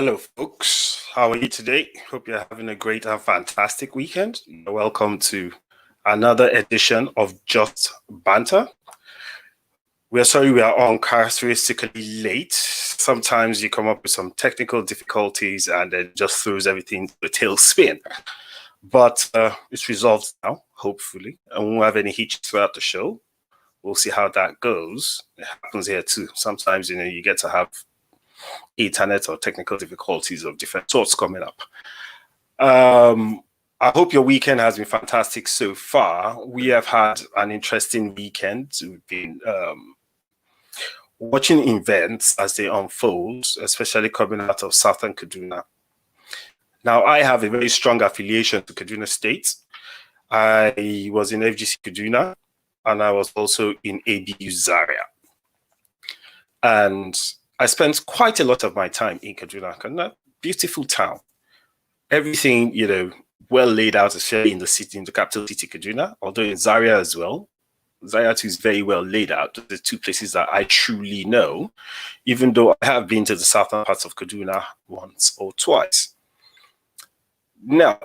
Hello, folks. How are you today? Hope you're having a great and fantastic weekend. Welcome to another edition of Just Banter. We're sorry we are uncharacteristically late. Sometimes you come up with some technical difficulties and it just throws everything to a tailspin. But it's resolved now, hopefully, and we won't have any hitches throughout the show. We'll see how that goes. It happens here too. Sometimes, you get to have internet or technical difficulties of different sorts coming up. I hope your weekend has been fantastic so far. We have had an interesting weekend. We've been watching events as they unfold, especially coming out of Southern Kaduna. Now, I have a very strong affiliation to Kaduna State. I was in FGC Kaduna, and I was also in ABU Zaria. And I spent quite a lot of my time in Kaduna, beautiful town. Everything, well laid out, especially in the city, in the capital city, Kaduna, although in Zaria as well. Zaria too is very well laid out. The two places that I truly know, even though I have been to the southern parts of Kaduna once or twice. Now,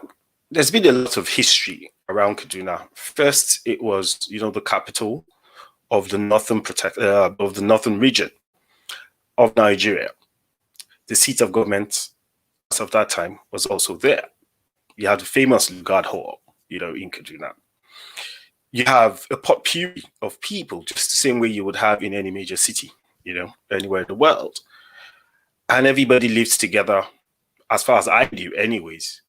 there's been a lot of history around Kaduna. First, it was, the capital of the northern region of Nigeria. The seat of government as of that time was also there. You had the famous Lugard Hall, in Kaduna. You have a potpourri of people, just the same way you would have in any major city, anywhere in the world. And everybody lives together, as far as I knew anyways,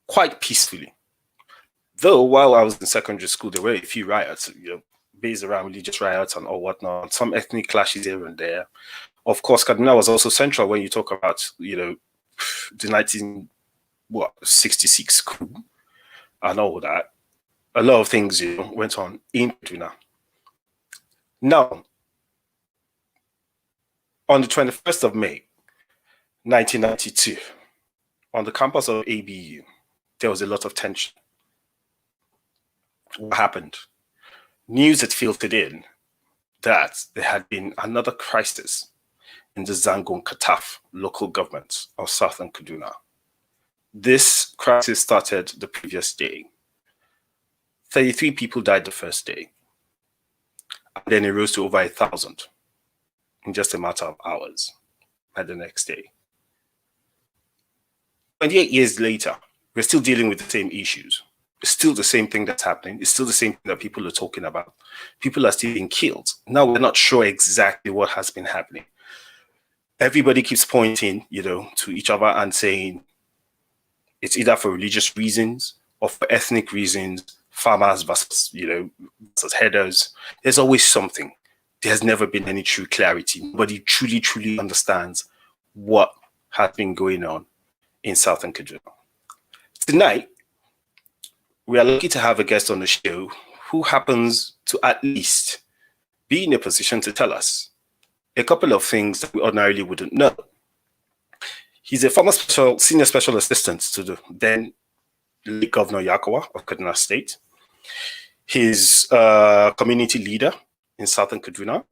quite peacefully. Though while I was in secondary school, there were a few riots, based around religious riots and all whatnot, some ethnic clashes here and there. Of course, Kaduna was also central when you talk about, the 1966 coup and all that. A lot of things, went on in Kaduna. Now, on the 21st of May, 1992, on the campus of ABU, there was a lot of tension. What happened? News had filtered in that there had been another crisis in the Zangon Kataf local government of Southern Kaduna. This crisis started the previous day. 33 people died the first day. And then it rose to over 1,000 in just a matter of hours by the next day. 28 years later, we're still dealing with the same issues. It's still the same thing that's happening. It's still the same thing that people are talking about. People are still being killed. Now we're not sure exactly what has been happening. Everybody keeps pointing, to each other and saying it's either for religious reasons or for ethnic reasons, farmers versus, versus headers. There's always something. There's never been any true clarity. Nobody truly understands what has been going on in Southern Kaduna. Tonight, we are lucky to have a guest on the show who happens to at least be in a position to tell us a couple of things that we ordinarily wouldn't know. He's a former senior special assistant to the then late Governor Yakawa of Kaduna State. He's a community leader in Southern Kaduna.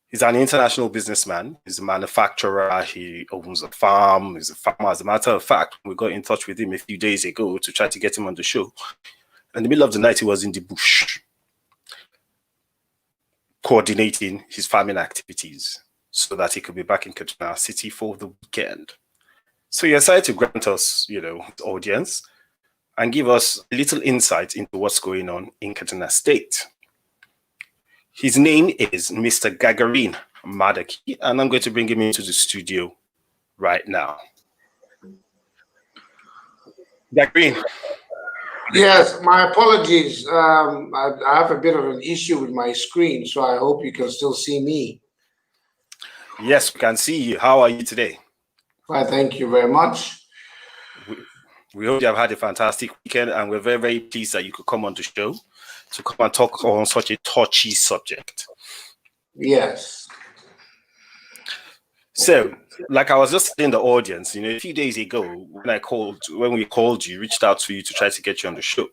He's an international businessman. He's a manufacturer. He owns a farm. He's a farmer. As a matter of fact, we got in touch with him a few days ago to try to get him on the show. In the middle of the night, he was in the bush coordinating his farming activities so that he could be back in Kaduna City for the weekend. So he decided to grant us, his audience and give us a little insight into what's going on in Kaduna State. His name is Mr. Gagarin Madaki, and I'm going to bring him into the studio right now. Gagarin. Yes, my apologies. I have a bit of an issue with my screen, so I hope you can still see me. Yes, we can see you. How are you today? Well, thank you very much. We hope you have had a fantastic weekend, and we're very pleased that you could come on the show to come and talk on such a touchy subject. Yes. So, like I was just in the audience, a few days ago when we called you, reached out to you to try to get you on the show,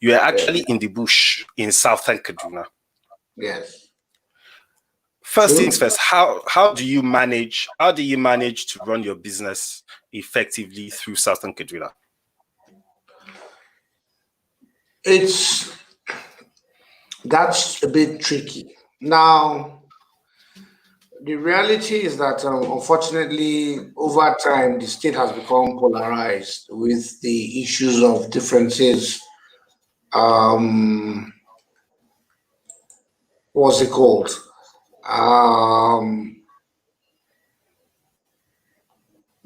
you were actually in the bush in Southern Kaduna. Yes. First things first, how do you manage to run your business effectively through Southern Kaduna? That's a bit tricky. Now, the reality is that unfortunately, over time, the state has become polarized with the issues of differences. Um, what's it called? Um,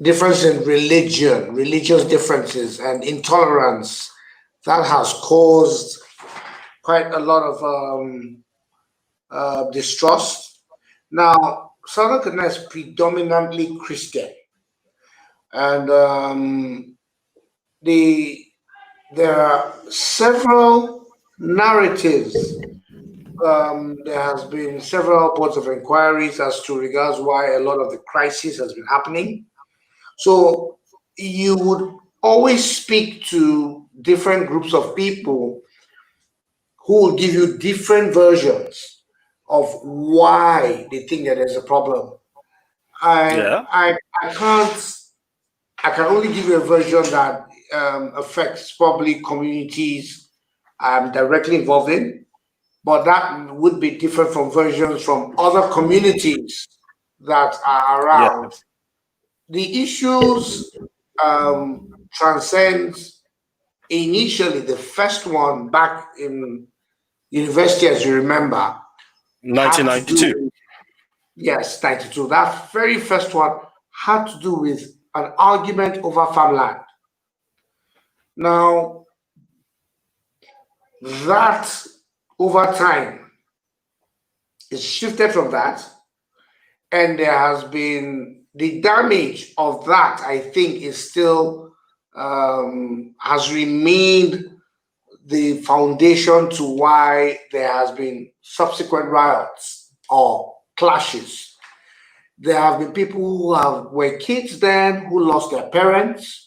difference in religion, religious differences, and intolerance that has caused quite a lot of distrust. Now, Southern Kaduna is predominantly Christian, and the there are several narratives. There has been several reports of inquiries as to regards why a lot of the crisis has been happening. So you would always speak to different groups of people who will give you different versions of why they think that there's a problem. I Yeah. I I can't. I can only give you a version that affects probably communities I'm directly involved in, but that would be different from versions from other communities that are Yeah. around. The issues transcend initially the first one back in university, as you remember, had to do 1992. with, yes, 92. That very first one had to do with an argument over farmland. Now, that over time is shifted from that, and there has been the damage of that, I think, is still has remained the foundation to why there has been subsequent riots or clashes. There have been people who were kids then who lost their parents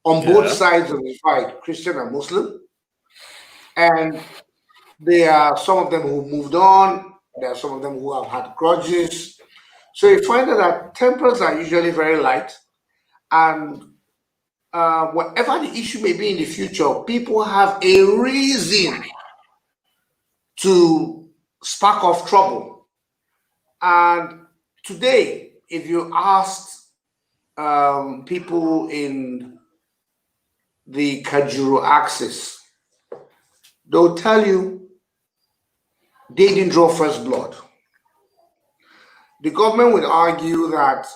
on both Yeah. sides of the fight, Christian and Muslim, and there are some of them who moved on. There are some of them who have had grudges. So you find that tempers are usually very light, and whatever the issue may be in the future, people have a reason to spark off trouble. And today, if you asked people in the Kajuru axis, they'll tell you they didn't draw first blood. The government would argue that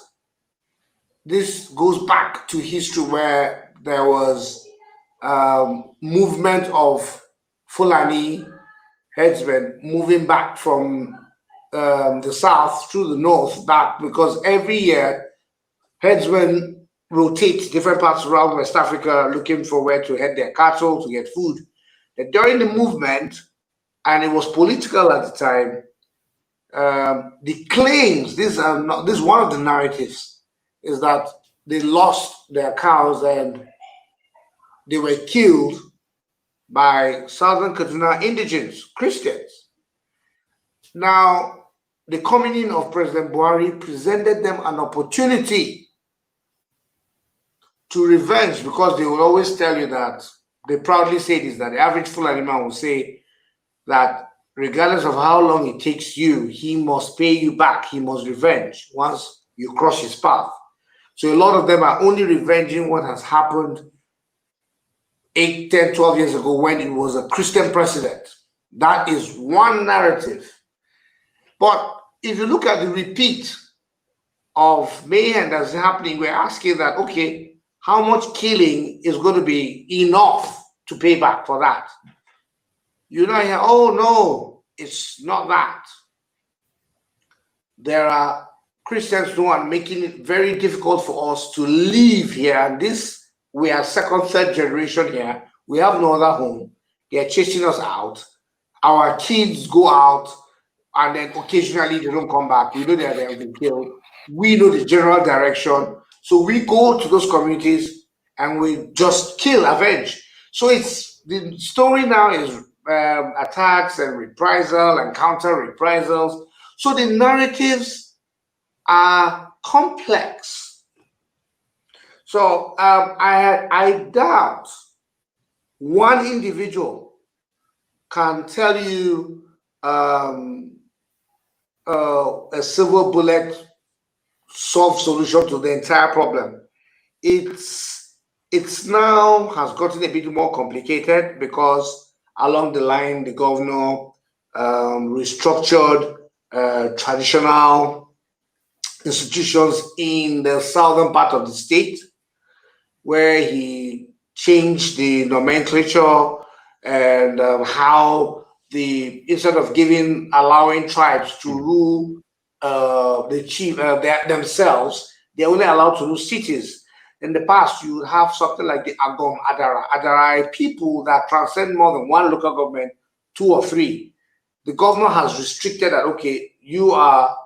this goes back to history where there was movement of Fulani headsmen moving back from the south through the north back, because every year headsmen rotate different parts around West Africa looking for where to head their cattle to get food. And during the movement, and it was political at the time, the claims, this is one of the narratives, is that they lost their cows and they were killed by Southern Kaduna indigenes, Christians. Now, the coming in of President Buhari presented them an opportunity to revenge, because they will always tell you that, they proudly say this, that the average Fulani man will say that regardless of how long it takes you, he must pay you back, he must revenge once you cross his path. So a lot of them are only revenging what has happened 8, 10, 12 years ago when it was a Christian president. That is one narrative. But if you look at the repeat of mayhem that's happening, we're asking that, okay, how much killing is going to be enough to pay back for that? You know, hear, oh no, it's not that. There are Christians who are making it very difficult for us to live here. And this, we are second, third generation here. We have no other home. They're chasing us out. Our kids go out and then occasionally they don't come back. We know that they have been killed. We know the general direction. So we go to those communities and we just kill, avenge. So it's the story now is attacks and reprisal and counter reprisals. So the narratives are complex. So I doubt one individual can tell you a silver bullet solve solution to the entire problem. It's now has gotten a bit more complicated because along the line the governor restructured traditional institutions in the southern part of the state, where he changed the nomenclature and how the instead of allowing tribes to rule the chief themselves, they're only allowed to rule cities. In the past, you would have something like the Agom Adara. Adara are people that transcend more than one local government, two or three. The governor has restricted that, okay, you are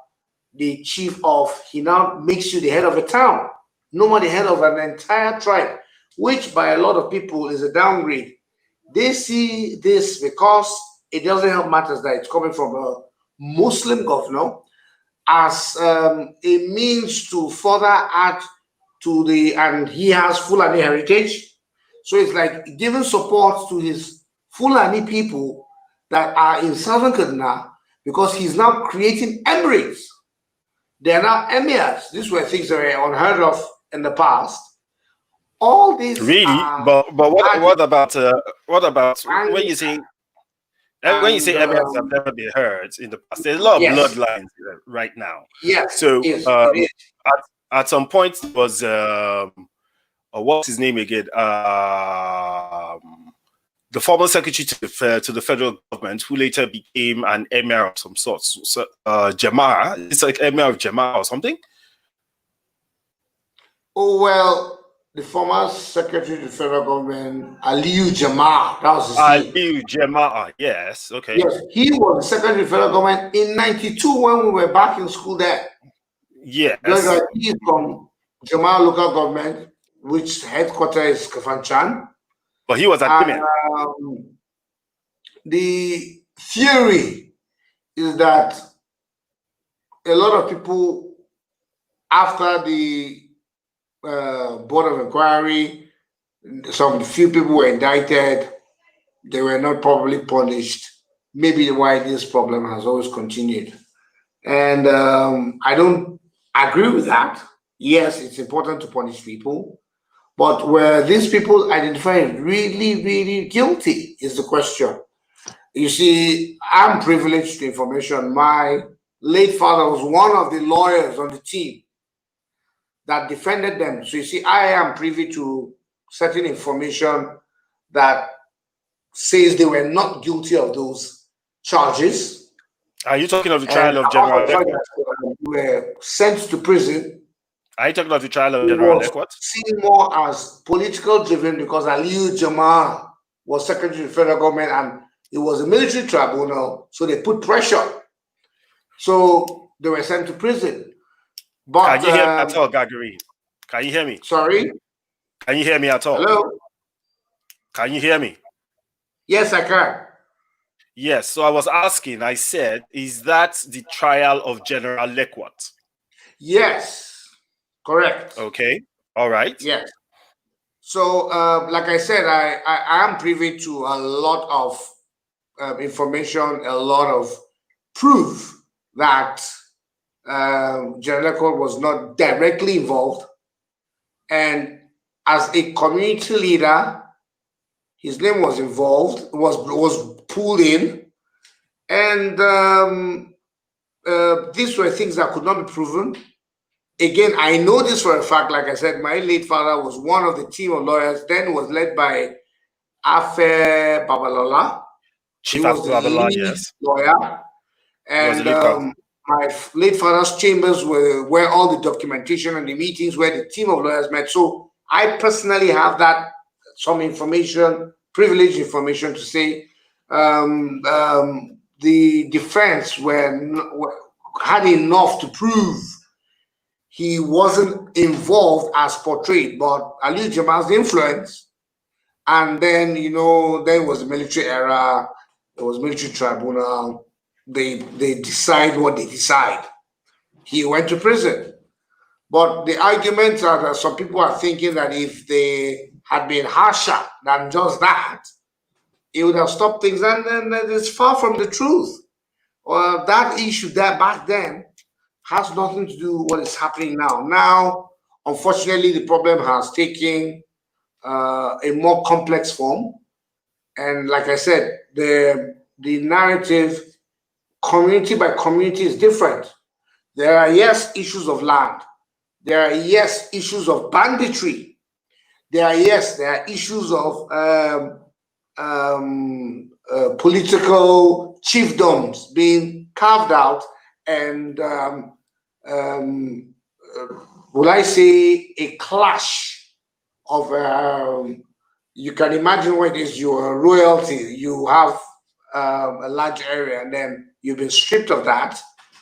the chief of, he now makes you the head of a town, no more the head of an entire tribe, which by a lot of people is a downgrade. They see this because it doesn't help matters that it's coming from a Muslim governor as a means to further add to and he has Fulani heritage. So it's like giving support to his Fulani people that are in Southern Kaduna because he's now creating emirates. They are now emirs. These were things that were unheard of in the past. All these really, but what about when you say emirs have never been heard in the past? There's a lot of bloodlines right now. Yes. So at some point was what's his name again? The former secretary to the federal government, who later became an emir of some sort. So, Jamara, it's like emir of Jamara or something. Oh well, the former secretary to the federal government, Aliyu Jamar, that was his name. Aliyu Jamar, yes, okay. Yes, he was the secretary to the federal government in '92 when we were back in school there. Yes. He's from Jamar local government, which headquarters is Kafanchan. But he was at the theory is that a lot of people, after the board of inquiry, some few people were indicted, they were not properly punished. Maybe why this problem has always continued. And I don't agree with that. Yes, it's important to punish people, but were these people identified really, really guilty is the question. You see, I'm privileged to information. My late father was one of the lawyers on the team that defended them. So you see, I am privy to certain information that says they were not guilty of those charges. Are you talking of the trial of General Lekwot? Were sent to prison. Are you talking about the trial of General Lekwot? Seen more as political driven because Aliyu Jamar was secretary of the federal government and it was a military tribunal, so they put pressure. So they were sent to prison. But can you hear me at all, Gagari? Can you hear me? Sorry? Can you hear me at all? Hello? Can you hear me? Yes, I can. Yes, so I was asking, I said, is that the trial of General Lekwot? Yes, correct. Okay, all right. Yes. So, like I said, I am privy to a lot of information, a lot of proof that General Lekwot was not directly involved. And as a community leader, his name was involved, was pulled in, and these were things that could not be proven. Again, I know this for a fact. Like I said, my late father was one of the team of lawyers. Then was led by Afe Babalola. Chief Afe Babalola, yes, lawyer, and my late father's chambers were where all the documentation and the meetings where the team of lawyers met. So I personally have that some information, privileged information to say the defense had enough to prove he wasn't involved as portrayed, but Aliyu Jamar's influence. And then, you know, there was the military era, there was military tribunal, they decide what they decide. He went to prison. But the arguments are that some people are thinking that if they had been harsher than just that, it would have stopped things. And it's far from the truth. That issue that back then has nothing to do with what is happening now. Now, unfortunately, the problem has taken a more complex form. And like I said, the narrative, community by community, is different. There are, yes, issues of land. There are, yes, issues of banditry. There are issues of political chiefdoms being carved out, and will I say a clash of you can imagine what is your royalty. You have a large area, and then you've been stripped of that,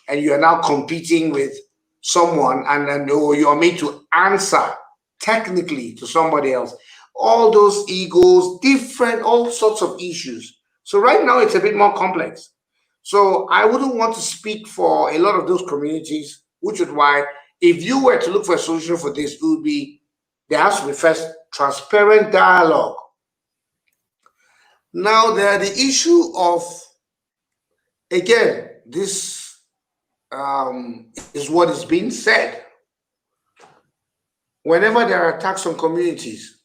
and you are now competing with someone, and then you are made to answer technically to somebody else. All those egos, different, all sorts of issues. So right now it's a bit more complex. So I wouldn't want to speak for a lot of those communities, which is why if you were to look for a solution for this, it would be there has to be first transparent dialogue. Now there the issue of, again, this is what is being said. Whenever there are attacks on communities,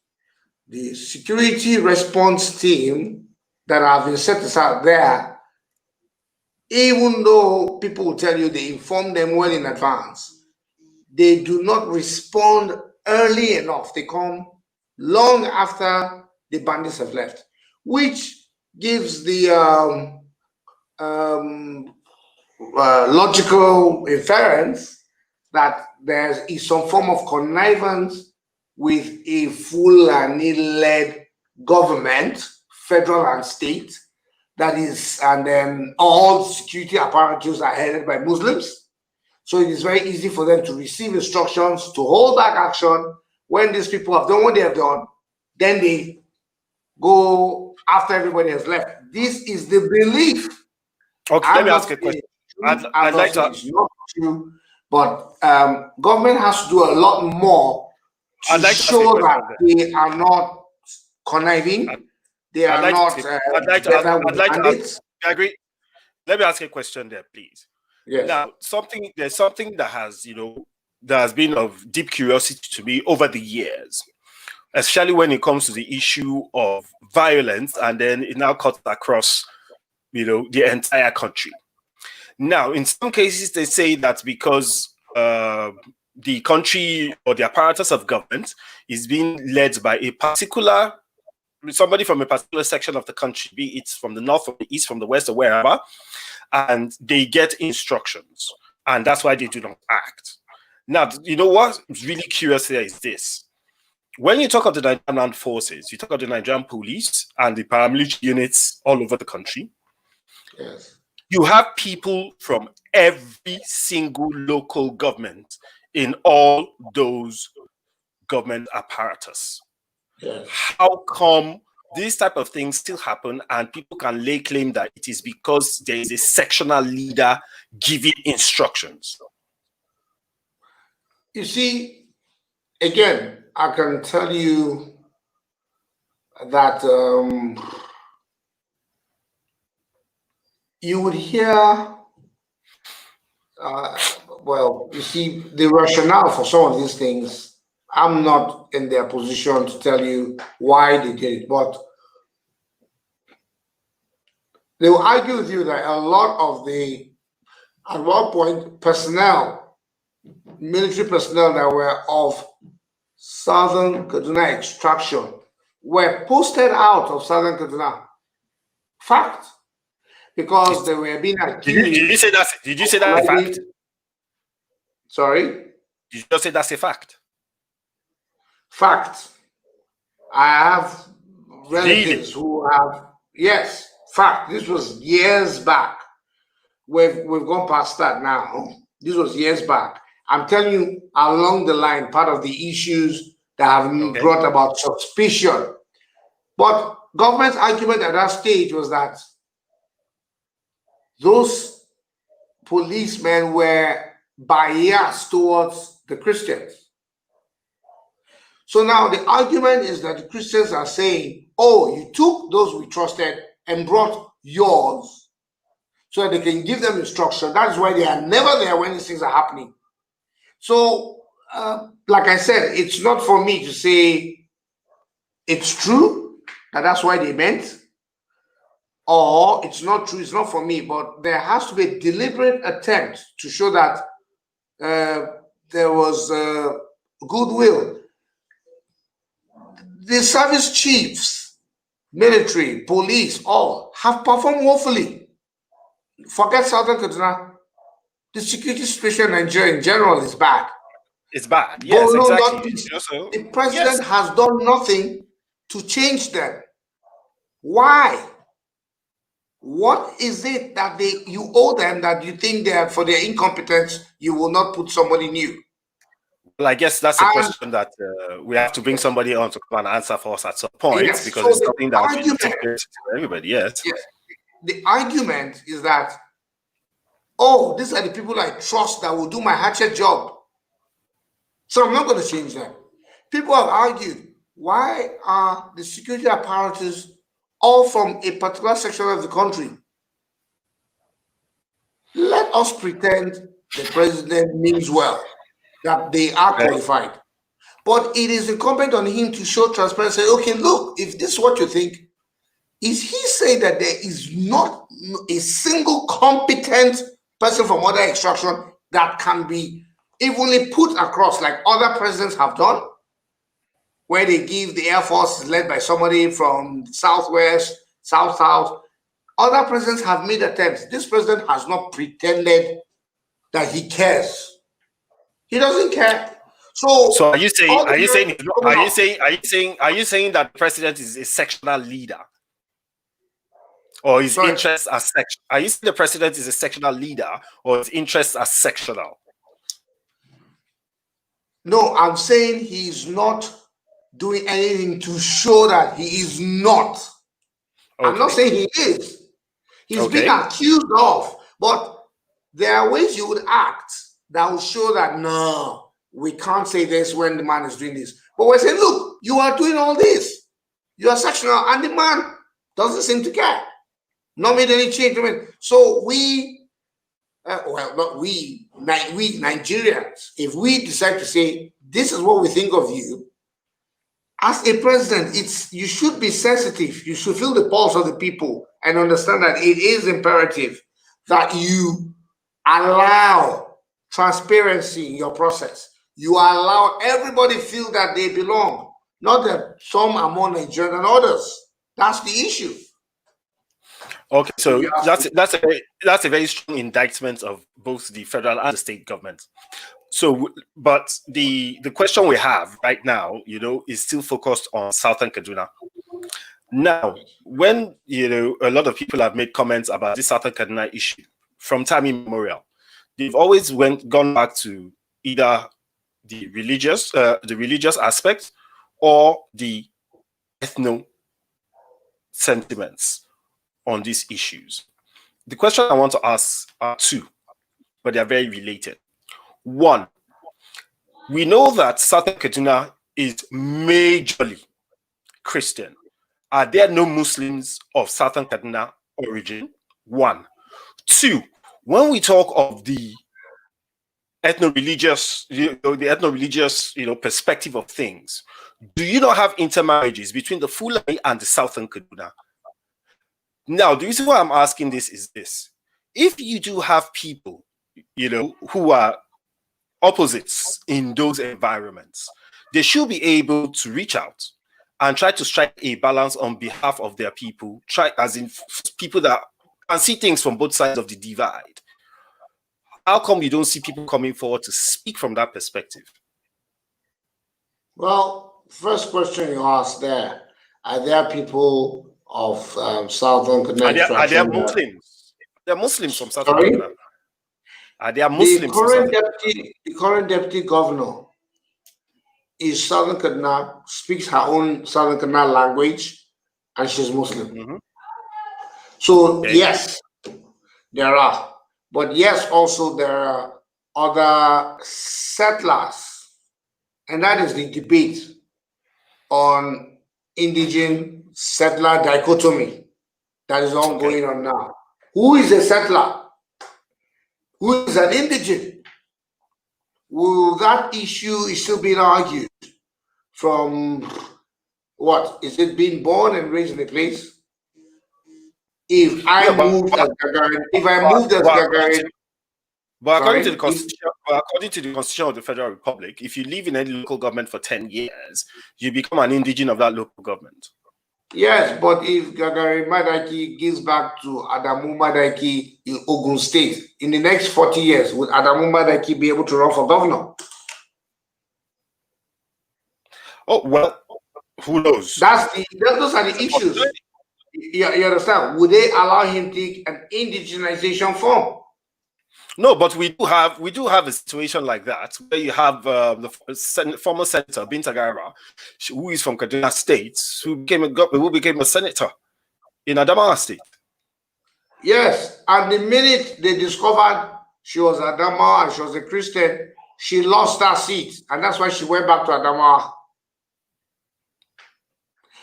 the security response team that have been set aside there, even though people will tell you they inform them well in advance, they do not respond early enough. They come long after the bandits have left, which gives the logical inference that there is some form of connivance with a Fulani-led government, federal and state, that is, and then all security apparatus are headed by Muslims. So it is very easy for them to receive instructions to hold back action. When these people have done what they have done, then they go after everybody has left. This is the belief. Okay, let me ask a question. I'd like to. It's not true, but government has to do a lot more to show that they are not conniving. They are not. I'd like to. I agree. Let me ask a question there, please. Yes. Now, there's something that has, that has been of deep curiosity to me over the years, especially when it comes to the issue of violence, and then it now cuts across, the entire country. Now, in some cases, they say that because the country or the apparatus of government is being led by somebody from a particular section of the country, be it from the north, from the east, from the west, or wherever, and they get instructions, and that's why they do not act. Now, what's really curious here is this. When you talk of the Nigerian armed forces, you talk of the Nigerian police and the paramilitary units all over the country. Yes. You have people from every single local government in all those government apparatus. Yes. How come these type of things still happen and people can lay claim that it is because there is a sectional leader giving instructions? You see, again, I can tell you that you would hear, well, you see, the rationale for some of these things, I'm not in their position to tell you why they did it, but they will argue with you that a lot of at one point, military personnel that were of Southern Kaduna extraction were posted out of Southern Kaduna. Fact. Because they were being accused. Did you say that's a fact? Sorry? Did you just say that's a fact? Fact. I have relatives who have, yes, fact. This was years back. We've gone past that now. This was years back. I'm telling you, along the line, part of the issues that have brought about suspicion. But government's argument at that stage was that those policemen were biased towards the Christians. So now the argument is that the Christians are saying, oh, you took those we trusted and brought yours so that they can give them instruction. That is why they are never there when these things are happening. So, like I said, it's not for me to say it's true, that that's why they meant, or it's not true, it's not for me, but there has to be a deliberate attempt to show that there was goodwill. The service chiefs, military, police, all have performed woefully. Forget Southern Kaduna. The security situation in Nigeria in general is bad. It's bad. Yes, but exactly. The president has done nothing to change them. Why? What is it that you owe them that you think that for their incompetence you will not put somebody new? Well, I guess that's a question that we have to bring somebody on to come and answer for us at some point, yes, because so it's something that's really secret to everybody. Yes. The argument is that, oh, these are the people I trust that will do my hatchet job. So I'm not going to change that. People have argued, why are the security apparatus all from a particular section of the country? Let us pretend the president means well, that they are qualified. But it is incumbent on him to show transparency. Okay, look, if this is what you think, is he saying that there is not a single competent person from other extraction that can be evenly put across like other presidents have done, where they give the Air Force is led by somebody from Southwest, South. Other presidents have made attempts. This president has not pretended that he cares. He doesn't care. So are you saying that the president is a sectional leader? Or his interests are sectional? Are you saying the president is a sectional leader or his interests are sectional? No, I'm saying he's not doing anything to show that he is not. Okay. I'm not saying he is. He's being accused of, but there are ways you would act that will show that, no, we can't say this when the man is doing this. But we're saying, look, you are doing all this. You are sectional, and the man doesn't seem to care. Not made any change. So we, not we, Nigerians, if we decide to say, this is what we think of you, as a president, you should be sensitive. You should feel the pulse of the people and understand that it is imperative that you allow transparency in your process. You allow everybody feel that they belong, not that some are more Nigerian than others. That's the issue. Okay, so that's a very strong indictment of both the federal and the state government. So, but the question we have right now, is still focused on Southern Kaduna. Now, when a lot of people have made comments about this Southern Kaduna issue from time immemorial, they've always gone back to either the religious aspect or the ethno sentiments on these issues. The question I want to ask are two, but they are very related. One, we know that Southern Kaduna is majorly Christian. Are there no Muslims of Southern Kaduna origin? One. Two, when we talk of the ethno-religious, perspective of things, do you not have intermarriages between the Fulani and the Southern Kaduna? Now, the reason why I'm asking this is this. If you do have people, who are opposites in those environments, they should be able to reach out and try to strike a balance on behalf of their people, as in people that can see things from both sides of the divide. How come you don't see people coming forward to speak from that perspective? Well, first question you asked there, are there people of Southern Kaduna? Are there Muslims? There are Muslims from Southern Kaduna. Are there Muslims? The current deputy governor is Southern Kaduna, speaks her own Southern Kaduna language, and she's Muslim. Mm-hmm. So yes, There are. But yes, also there are other settlers. And that is the debate on indigenous settler dichotomy that is ongoing on now. Who is a settler? Who is an indigene? Will that issue is still being argued from what? Is it being born and raised in a place? If I moved as Gagarin, but according to the Constitution of the Federal Republic, if you live in any local government for 10 years, you become an indigene of that local government. Yes, but if Gagarin Madaki gives back to Adamu Madaki in Ogun State in the next 40 years, would Adamu Madaki be able to run for governor? Oh, well, who knows? Those are the issues. You understand? Would they allow him to take an indigenization form? No, but we do have a situation like that where you have the former senator Binta Gaira, who is from Kaduna State, who became a senator in Adamawa State. Yes, and the minute they discovered she was Adamawa and she was a Christian, she lost her seat, and that's why she went back to Adamawa.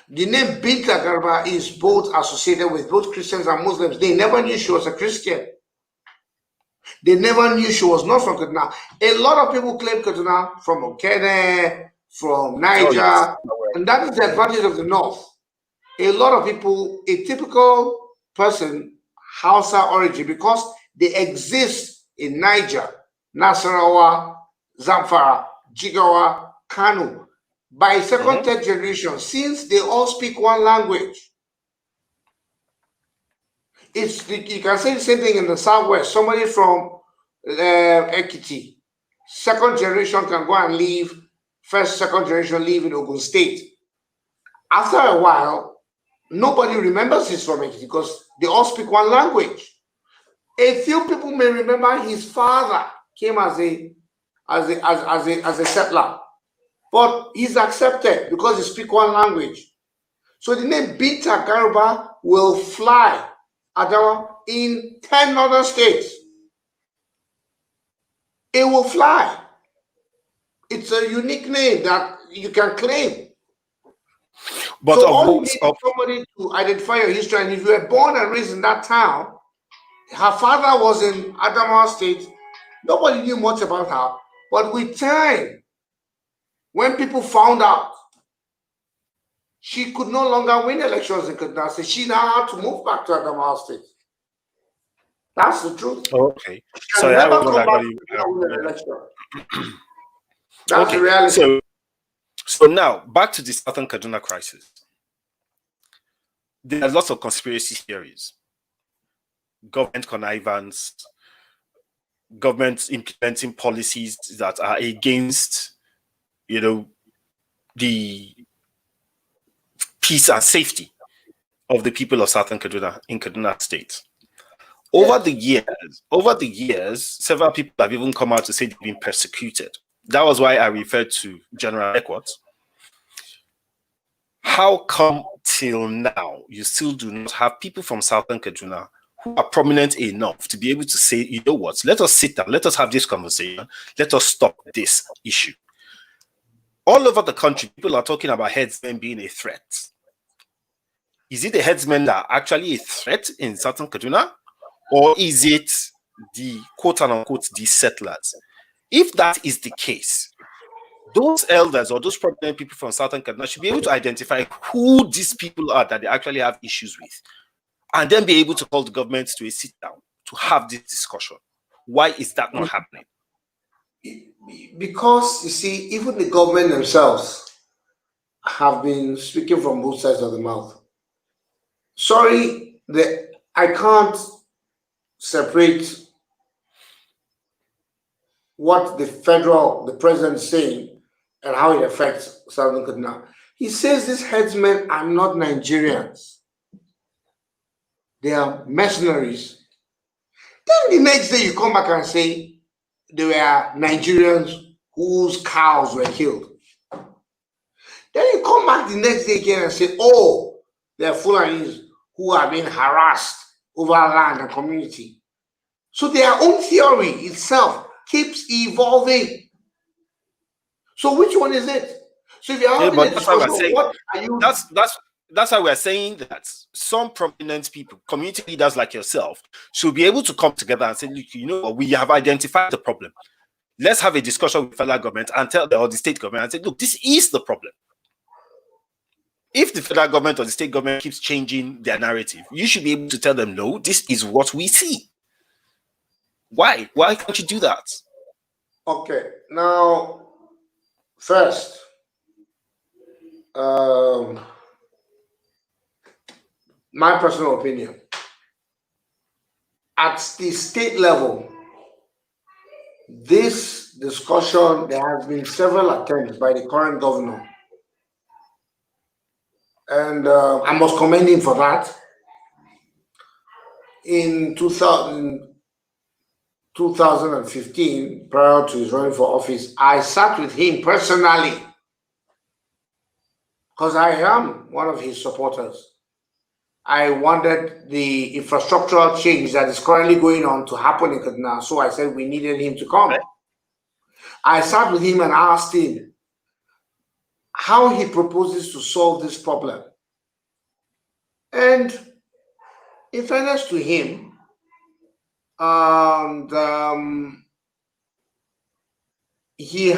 The name Binta Garba is both associated with both Christians and Muslims. They never knew she was a Christian. They never knew she was not from Kaduna. A lot of people claim Kaduna from Okene, from Niger, and that is the advantage of the North. A lot of people, a typical person, Hausa origin, because they exist in Niger, Nasarawa, Zamfara, Jigawa, Kano, by second, third generation, since they all speak one language. You can say the same thing in the Southwest. Somebody from Ekiti, second generation can go and live, first, second generation live in Ogun State. After a while, nobody remembers he's from Ekiti because they all speak one language. A few people may remember his father came as a settler, but he's accepted because he speaks one language. So the name Binta Garba will fly in 10 other states. It will fly. It's a unique name that you can claim. But so all you need is somebody to identify your history, and if you were born and raised in that town, her father was in Adamawa State, nobody knew much about her. But with time, when people found out, she could no longer win elections in Kaduna State. She now had to move back to Adamawa State. That's the truth. Okay. So I will come back to win an election. That's the reality. So now back to the Southern Kaduna crisis. There are lots of conspiracy theories, government connivance, government implementing policies that are against, the peace and safety of the people of Southern Kaduna in Kaduna State. Over the years, several people have even come out to say they've been persecuted. That was why I referred to General Ekwat. How come till now you still do not have people from Southern Kaduna who are prominent enough to be able to say, you know what, let us sit down, let us have this conversation, let us stop this issue? All over the country, people are talking about headsmen being a threat. Is it the headsmen that are actually a threat in Southern Kaduna? Or is it the quote-unquote the settlers? If that is the case, those elders or those prominent people from Southern Kaduna should be able to identify who these people are that they actually have issues with, and then be able to call the government to a sit-down to have this discussion. Why is that not happening? Because, you see, even the government themselves have been speaking from both sides of the mouth. Sorry, I can't separate what the president is saying and how it affects Southern Kaduna. He says these headsmen are not Nigerians. They are mercenaries. Then the next day you come back and say they were Nigerians whose cows were killed. Then you come back the next day again and say, oh, they're Fulanis who are being harassed over land and community. So their own theory itself keeps evolving. So which one is it? So if you're having a discussion, what are you? That's why we're saying that some prominent people, community leaders like yourself, should be able to come together and say, look, you know what, we have identified the problem. Let's have a discussion with federal government and tell the state government and say, look, this is the problem. If the federal government or the state government keeps changing their narrative, you should be able to tell them, no, this is what we see. Why? Why can't you do that? Okay, now, first, my personal opinion, at the state level, this discussion, there has been several attempts by the current governor, and I must commend him for that. In 2015, prior to his running for office, I sat with him personally because I am one of his supporters. I wanted the infrastructural change that is currently going on to happen in Kaduna, so I said we needed him to come. Okay. I sat with him and asked him how he proposes to solve this problem. And in fairness to him, he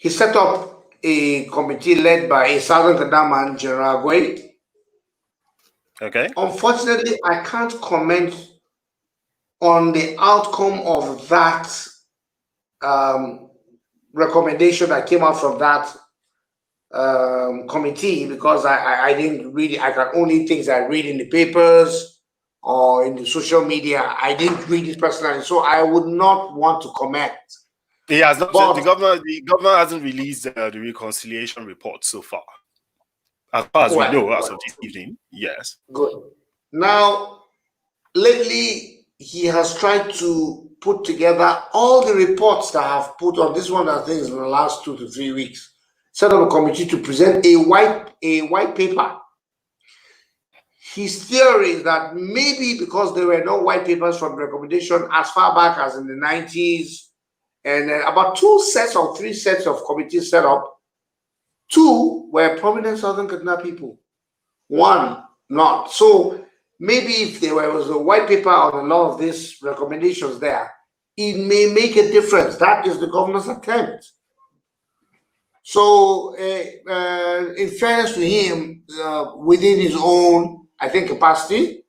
set up a committee led by a Southern Kaduna man, General Agway. Okay. Unfortunately, I can't comment on the outcome of that recommendation that came out from that committee because I didn't read it. I can only things I read in the papers or in the social media. I didn't read it personally, so I would not want to comment. He has not. The governor hasn't released the reconciliation report so far. As far as we know, as of this evening, yes. Good. Now, lately, he has tried to put together all the reports that have put on this one, I think, in the last 2 to 3 weeks. Set up a committee to present a white paper. His theory is that maybe because there were no white papers from recommendation as far back as in the 90s, and about 2 sets or 3 sets of committees set up, 2 were prominent Southern Kaduna people, 1 not. So maybe if there was a white paper on a lot of these recommendations there, it may make a difference. That is the governor's attempt. So in fairness to him, within his own, I think, capacity,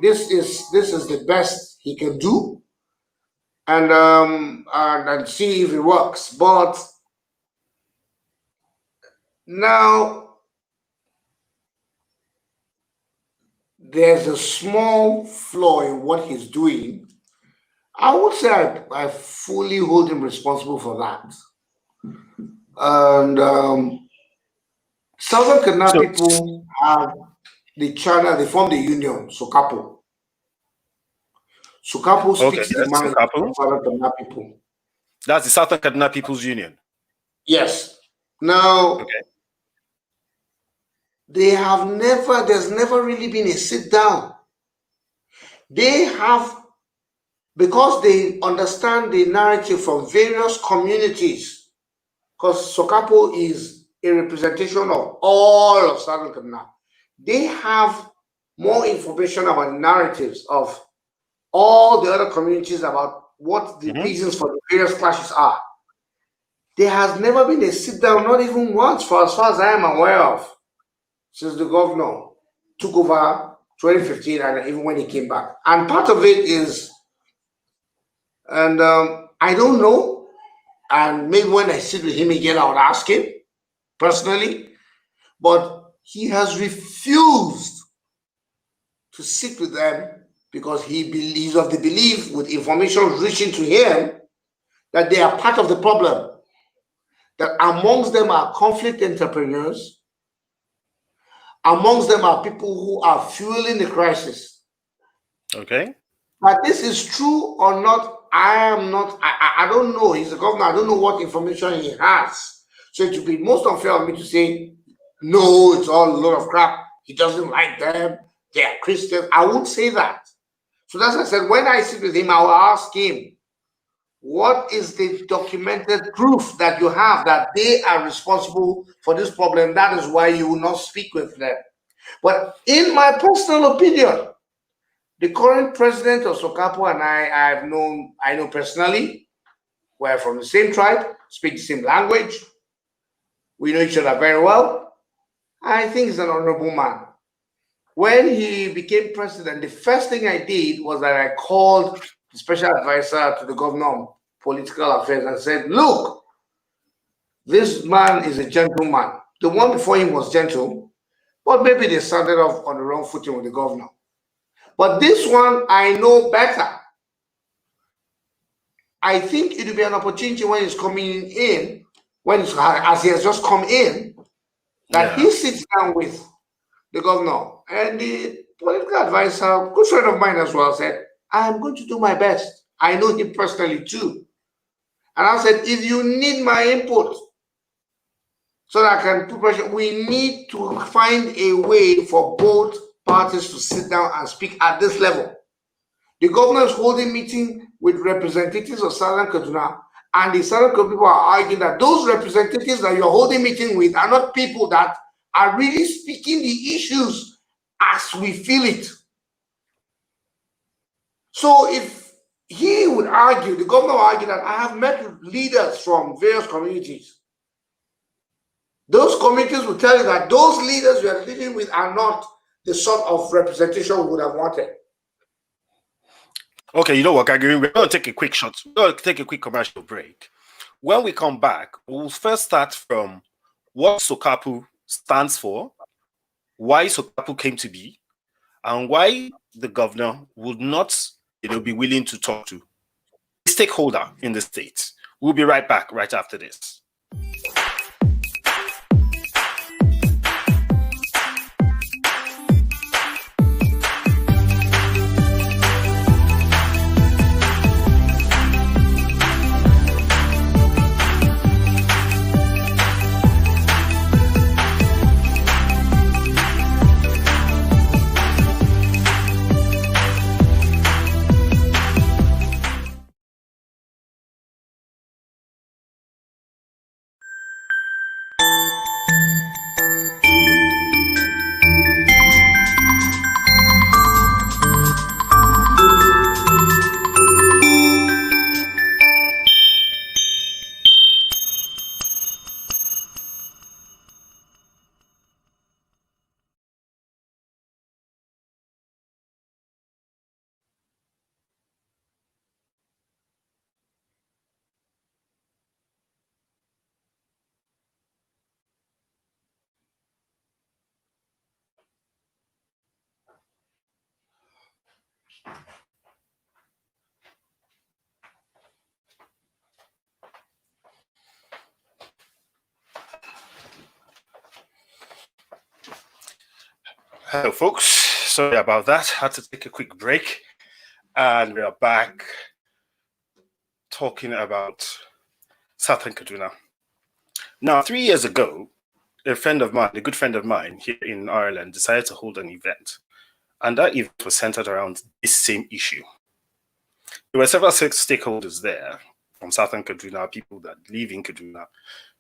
this is the best he can do, and see if it works. But now there's a small flaw in what he's doing. I would say I fully hold him responsible for that. And Southern Kaduna people have the channel, they form the union, Sokapo. Sokapo speaks the mind of Southern Kaduna people. That's the Southern Kaduna People's Union? Yes. Now, there's never really been a sit down. They have, because they understand the narrative from various communities, because Sokapo is a representation of all of Southern Kaduna. They have more information about narratives of all the other communities about what the reasons for the various clashes are. There has never been a sit down, not even once, for as far as I am aware of, since the governor took over 2015 and even when he came back. And part of it is, and I don't know, and maybe when I sit with him again, I would ask him personally, but he has refused to sit with them because he believes of the belief with information reaching to him that they are part of the problem, that amongst them are conflict entrepreneurs, amongst them are people who are fueling the crisis. Okay. But this is true or not, I don't know. He's the governor. I don't know what information he has. So it would be most unfair of me to say, no, it's all a load of crap. He doesn't like them. They are Christians. I won't say that. So that's why I said, when I sit with him, I will ask him, what is the documented proof that you have that they are responsible for this problem? That is why you will not speak with them. But in my personal opinion, the current president of Sokapo and I know personally. We're from the same tribe, speak the same language. We know each other very well. I think he's an honorable man. When he became president, the first thing I did was that I called the special advisor to the governor on political affairs and said, look, this man is a gentleman. The one before him was gentle, but maybe they started off on the wrong footing with the governor. But this one, I know better. I think it will be an opportunity when he's coming in, as he has just come in, that he sits down with the governor and the political advisor, good friend of mine as well, said, I'm going to do my best. I know him personally too. And I said, if you need my input so that I can put pressure, we need to find a way for both parties to sit down and speak at this level. The governor is holding meeting with representatives of Southern Kaduna, and the Southern Kaduna people are arguing that those representatives that you're holding meeting with are not people that are really speaking the issues as we feel it. So if he would argue, the governor would argue that I have met with leaders from various communities. Those communities will tell you that those leaders we are dealing with are not the sort of representation we would have wanted. Okay, you know what, Gagari, we're going to take a quick shot. We're going to take a quick commercial break. When we come back, we'll first start from what Sokapu stands for, why Sokapu came to be, and why the governor would not, be willing to talk to a stakeholder in the state. We'll be right back right after this. Hello, folks. Sorry about that. Had to take a quick break. And we are back talking about Southern Kaduna. Now, 3 years ago, a good friend of mine here in Ireland, decided to hold an event. And that event was centered around this same issue. There were several stakeholders there from Southern Kaduna, people that live in Kaduna,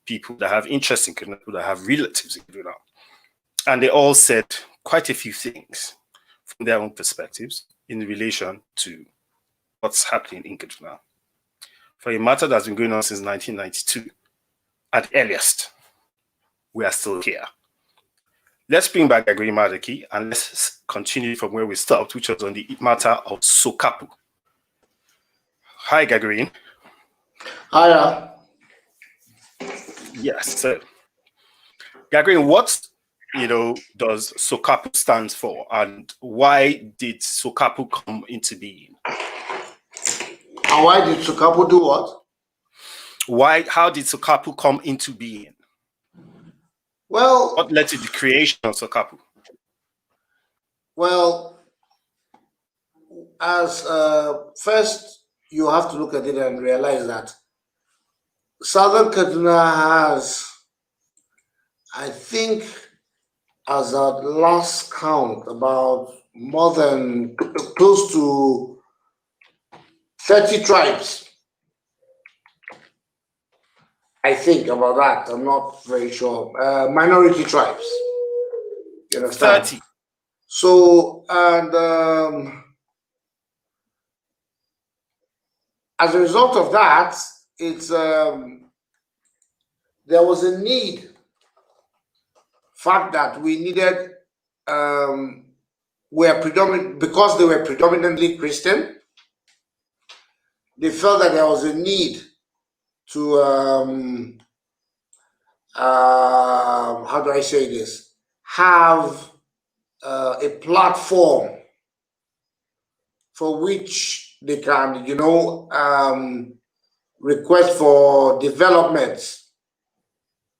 people that have interest in Kaduna, people that have relatives in Kaduna. And they all said quite a few things from their own perspectives in relation to what's happening in Kaduna. For a matter that's been going on since 1992, at earliest, we are still here. Let's bring back Gagari Madaki and let's continue from where we stopped, which was on the matter of Sokapu. Hi, Gagarin. Hiya. Yes, so Gagarin, what does Sokapu stand for, and why did Sokapu come into being? And why did Sokapu do what? How did Sokapu come into being? Well, what led to the creation of Sokapu? Well, as first you have to look at it and realize that Southern Kaduna has, I think, as at last count, about more than close to 30 tribes. I think about that. I'm not very sure. Minority tribes. You understand? 30. So, and as a result of that, it's there was a need, fact that we needed, were predominant because they were predominantly Christian. They felt that there was a need to how do I say this? Have a platform for which they can, request for developments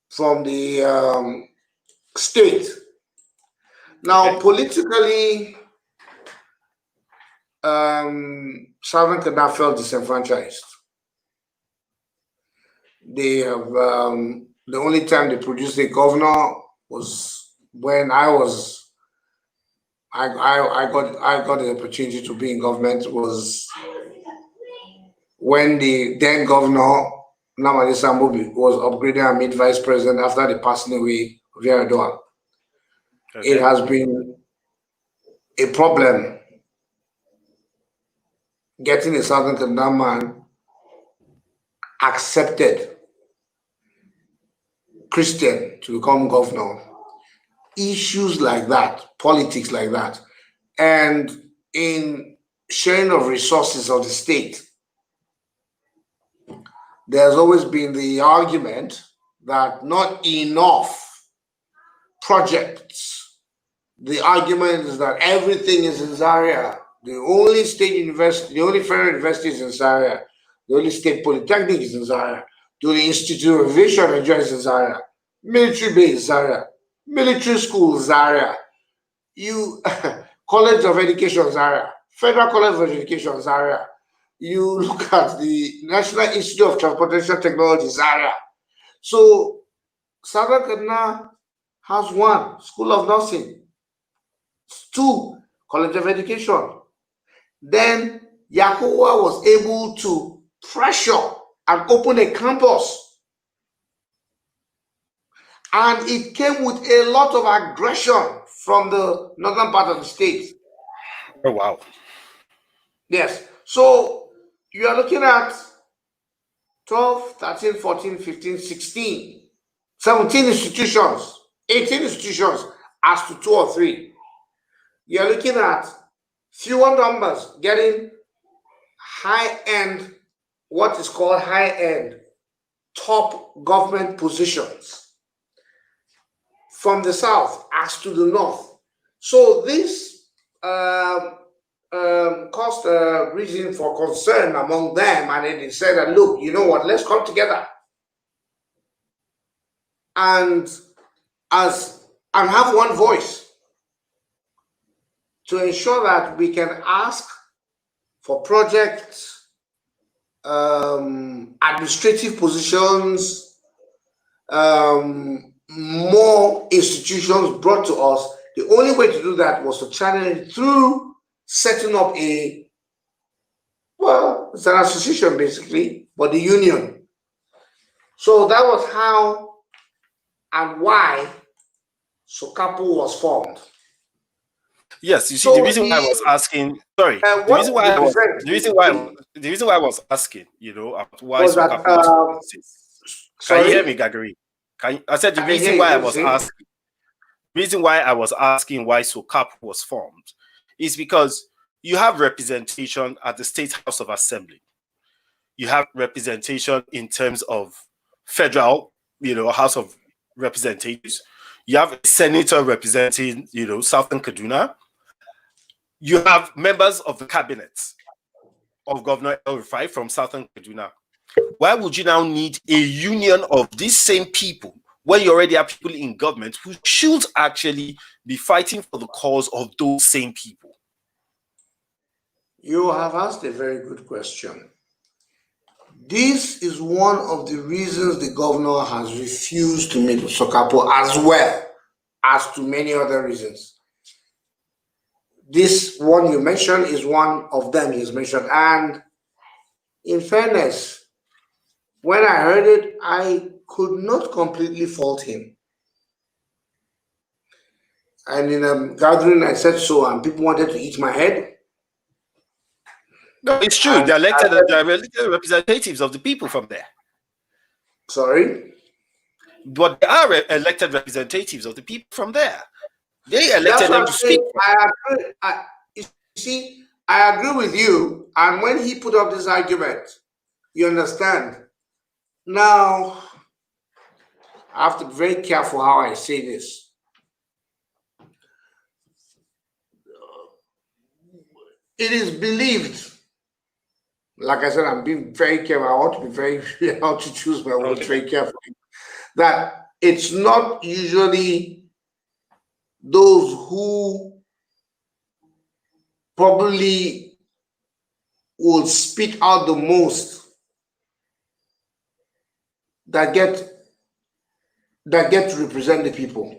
from the state. Now, politically, Southern Kaduna felt disenfranchised. They have the only time they produced a governor was when I got the opportunity to be in government, was when the then governor Namadi Sambu was upgraded and made vice president after the passing away of Yaradua. Okay. It has been a problem getting a Southern Kaduna man accepted Christian to become governor. Issues like that, politics like that, and in sharing of resources of the state, there's always been the argument that not enough projects. The argument is that everything is in Zaria. The only state university, the only federal university is in Zaria. The only state polytechnic is in Zaria. The only institute of aviation is in Zaria. Military base, Zaria. Military school, Zaria. You College of Education, Zaria. Federal College of Education, Zaria. You look at the National Institute of Transportation Technology, Zaria. So Southern Kaduna has one, School of Nursing. 2, College of Education. Then Yakowa was able to pressure and open a campus. And it came with a lot of aggression from the northern part of the state. Oh, wow. Yes. So you are looking at 12, 13, 14, 15, 16, 17 institutions, 18 institutions as to 2 or 3. You are looking at fewer numbers getting high-end, what is called high-end, top government positions from the south as to the north. So this caused a reason for concern among them, and they said that, look, you know what, let's come together and have one voice to ensure that we can ask for projects, administrative positions, more institutions brought to us. The only way to do that was to channel it through setting up a, well, it's an association basically, but the union. So that was how and why SOCAPO was formed. Yes, you see, so the reason why I was asking, sorry, the reason why I was asking, why SOCAPO was formed. Can you hear me, Gagari? I said the reason why I was asking why SOCAPO was formed is because you have representation at the State House of Assembly. You have representation in terms of federal, House of Representatives. You have a senator representing, Southern Kaduna. You have members of the cabinet of Governor El-Rufai from Southern Kaduna. Why would you now need a union of these same people when you already have people in government who should actually be fighting for the cause of those same people? You have asked a very good question. This is one of the reasons the governor has refused to meet with SOCAPO, as well as to many other reasons. this one you mentioned is one of them he's mentioned. And in fairness, when I heard it, I could not completely fault him. And in a gathering, I said so, and people wanted to eat my head. No, it's true. And They're elected representatives of the people from there. Sorry? But they are elected representatives of the people from there. They That's elected what them I'm to saying. speak. You see, I agree with you. And when he put up this argument, you understand. Now, I have to be very careful how I say this. It is believed, like I said, I'm being very careful. I want to be very, how to choose my words very carefully, that it's not usually those who probably will speak out the most that get to represent the people.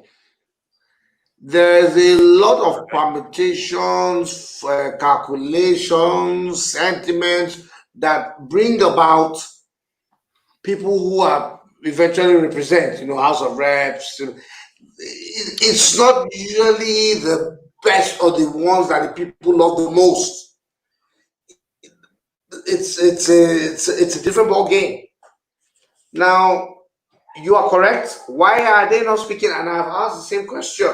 There's a lot of permutations, calculations, sentiments that bring about people who are eventually represent, House of Reps. It's not usually the best or the ones that the people love the most. It's a different ball game. Now, you are correct. Why are they not speaking? And I've asked the same question.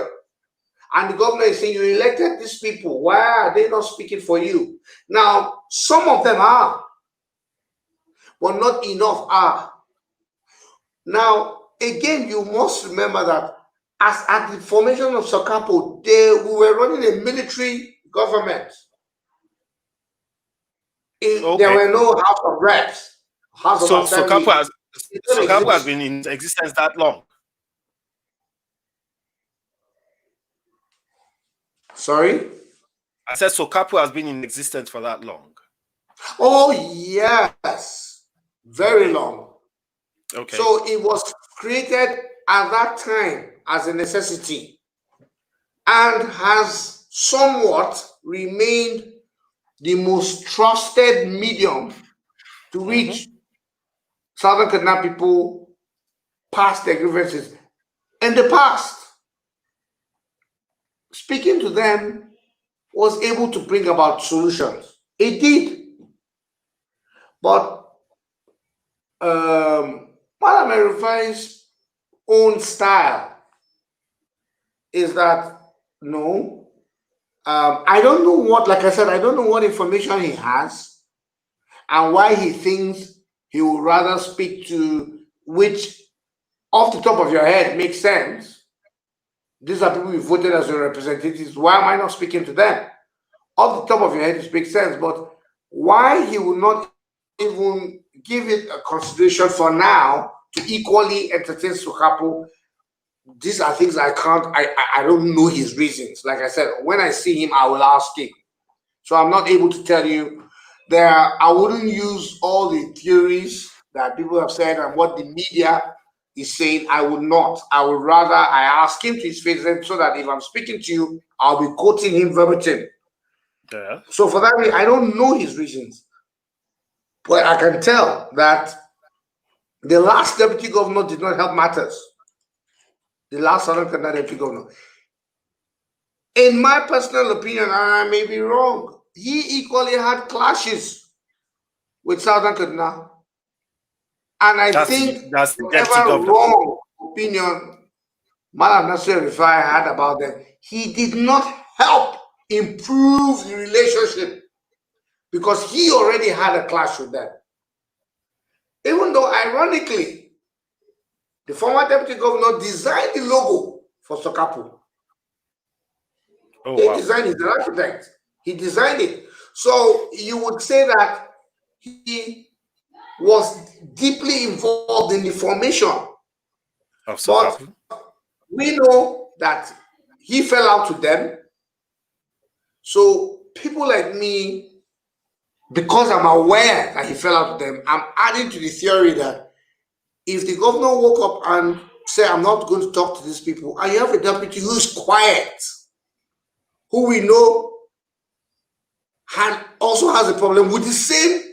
And the governor is saying, you elected these people. Why are they not speaking for you? Now, some of them are, but not enough are. Now, again, you must remember that as at the formation of Sokapo, we were running a military government. There were no House of Reps. So Sokapo has been in existence that long. Sorry? I said Sokapo has been in existence for that long. Oh, yes. Very long. Okay. So it was created at that time as a necessity and has somewhat remained the most trusted medium to reach Southern Kaduna people past their grievances. In the past, speaking to them was able to bring about solutions. It did. But Madam Erufai's own style is that, no, I don't know what, like I said, I don't know what information he has and why he thinks he would rather speak to which, off the top of your head, makes sense. These are people you voted as your representatives. Why am I not speaking to them? Off the top of your head, it makes sense. But why he would not even give it a consideration for now to equally entertain Sokapo, these are things I don't know his reasons. Like I said, when I see him, I will ask him. So I'm not able to tell you I wouldn't use all the theories that people have said and what the media is saying. I would not. I would rather I ask him to his face so that if I'm speaking to you, I'll be quoting him verbatim. Yeah. So for that reason, I don't know his reasons. But I can tell that the last deputy governor did not help matters. The last Southern Kaduna deputy governor. In my personal opinion, and I may be wrong, he equally had clashes with Southern Kaduna. And I think that's whatever wrong opinion Madam Nasir Rifai had about them, he did not help improve the relationship because he already had a clash with them. Even though, ironically, the former deputy governor designed the logo for Sokapo. He designed it, the architect. He designed it. So you would say that he was deeply involved in the formation of Sokapo. But we know that he fell out with them. So people like me, because I'm aware that he fell out with them, I'm adding to the theory that if the governor woke up and said, I'm not going to talk to these people, and you have a deputy who's quiet, who we know also has a problem with the same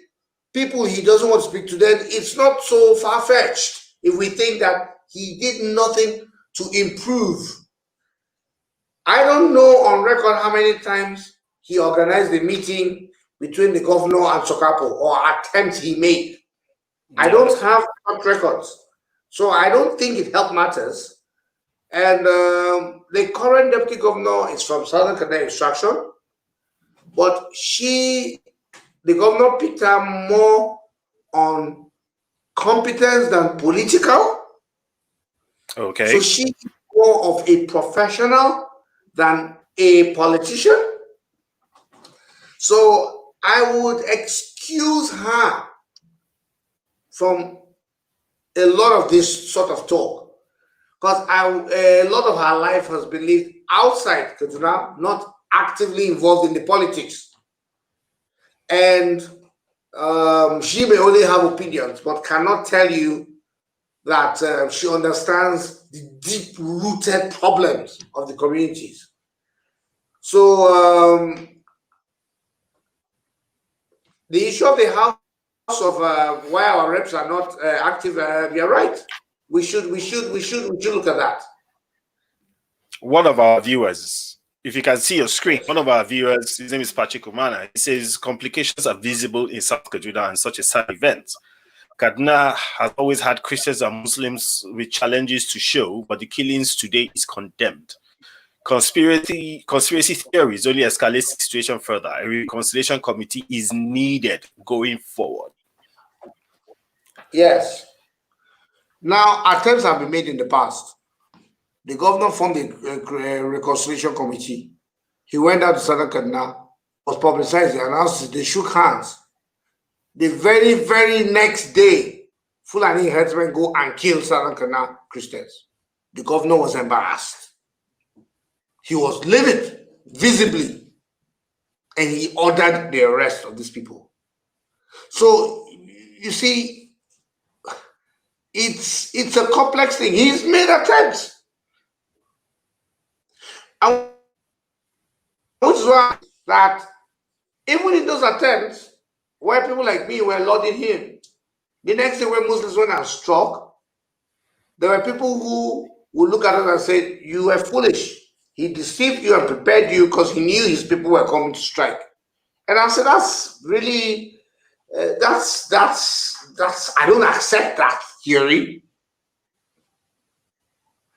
people he doesn't want to speak to, then it's not so far-fetched if we think that he did nothing to improve. I don't know on record how many times he organized a meeting between the governor and Sokapo, or attempts he made. I don't have records, so I don't think it helped matters. And the current deputy governor is from Southern Kaduna extraction, but the governor picked her more on competence than political. Okay. So she's more of a professional than a politician. So I would excuse her from a lot of this sort of talk, because a lot of her life has been lived outside Kaduna, not actively involved in the politics. And she may only have opinions, but cannot tell you that she understands the deep-rooted problems of the communities. So the issue of the House of why our reps are not active, you're right. We should look at that. One of our viewers, if you can see your screen, one of our viewers, his name is Patrick Umana, he says complications are visible in South Kaduna and such a sad event. Kaduna has always had Christians and Muslims with challenges to show, but the killings today is condemned. Conspiracy theories only escalate the situation further. A reconciliation committee is needed going forward. Yes. Now, attempts have been made in the past. The governor formed a reconciliation committee. He went out to Southern Kaduna, was publicized, he announced it, they shook hands. The very, very next day, Fulani herdsmen go and kill Southern Kaduna Christians. The governor was embarrassed. He was livid, visibly, and he ordered the arrest of these people. So, you see, it's a complex thing. He's made attempts. And which is why that even in those attempts, where people like me were lauding him, the next day when Muslims went and struck, there were people who would look at us and say, you were foolish. He deceived you and prepared you because he knew his people were coming to strike. And I said, that's really, that's, I don't accept that theory.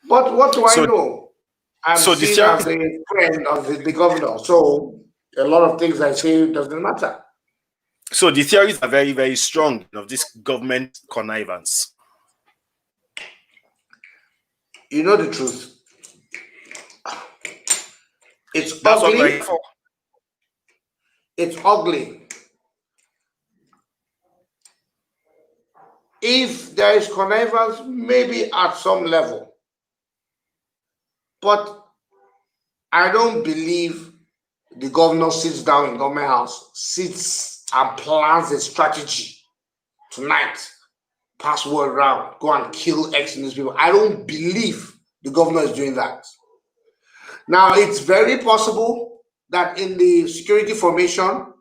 But what do I know? I'm seen as a friend of the governor. So a lot of things I say doesn't matter. So the theories are very, very strong of this government connivance. You know the truth. It's ugly. It's ugly. If there is connivance, maybe at some level. But I don't believe the governor sits down in government house, sits and plans a strategy tonight, pass word around, go and kill X in these people. I don't believe the governor is doing that. Now, it's very possible that in the security formation,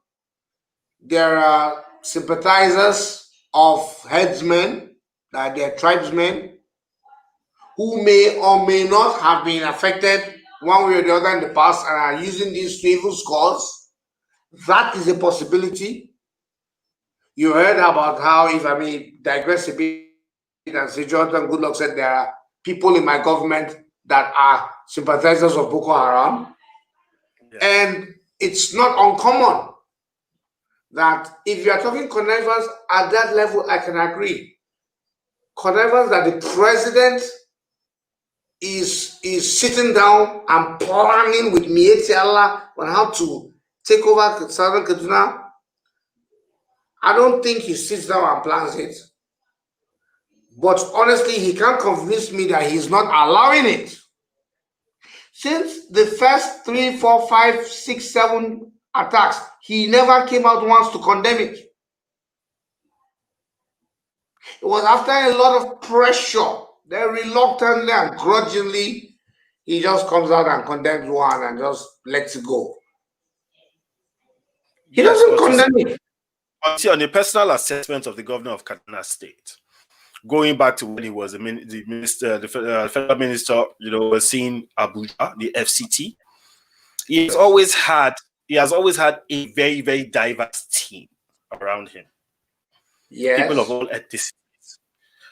there are sympathizers of headsmen, that they're tribesmen, who may or may not have been affected one way or the other in the past and are using these to evil cause. That is a possibility. You heard about how, if I may digress a bit, and say Jonathan Goodluck said there are people in my government that are sympathizers of Boko Haram. Yeah. And it's not uncommon that if you are talking connivance at that level, I can agree. Connivance that the president is sitting down and planning with Mieti Allah on how to take over Southern Kaduna. I don't think he sits down and plans it. But honestly, he can't convince me that he's not allowing it. Since the first 3, 4, 5, 6, 7 attacks, he never came out once to condemn it. It was after a lot of pressure, then reluctantly and grudgingly, he just comes out and condemns one and just lets it go. He doesn't condemn it. But see, on a personal assessment of the governor of Kaduna State, going back to when he was the minister, the federal minister, was seeing Abuja, the FCT, he has always had a very, very diverse team around him. Yes. People of all ethnicities.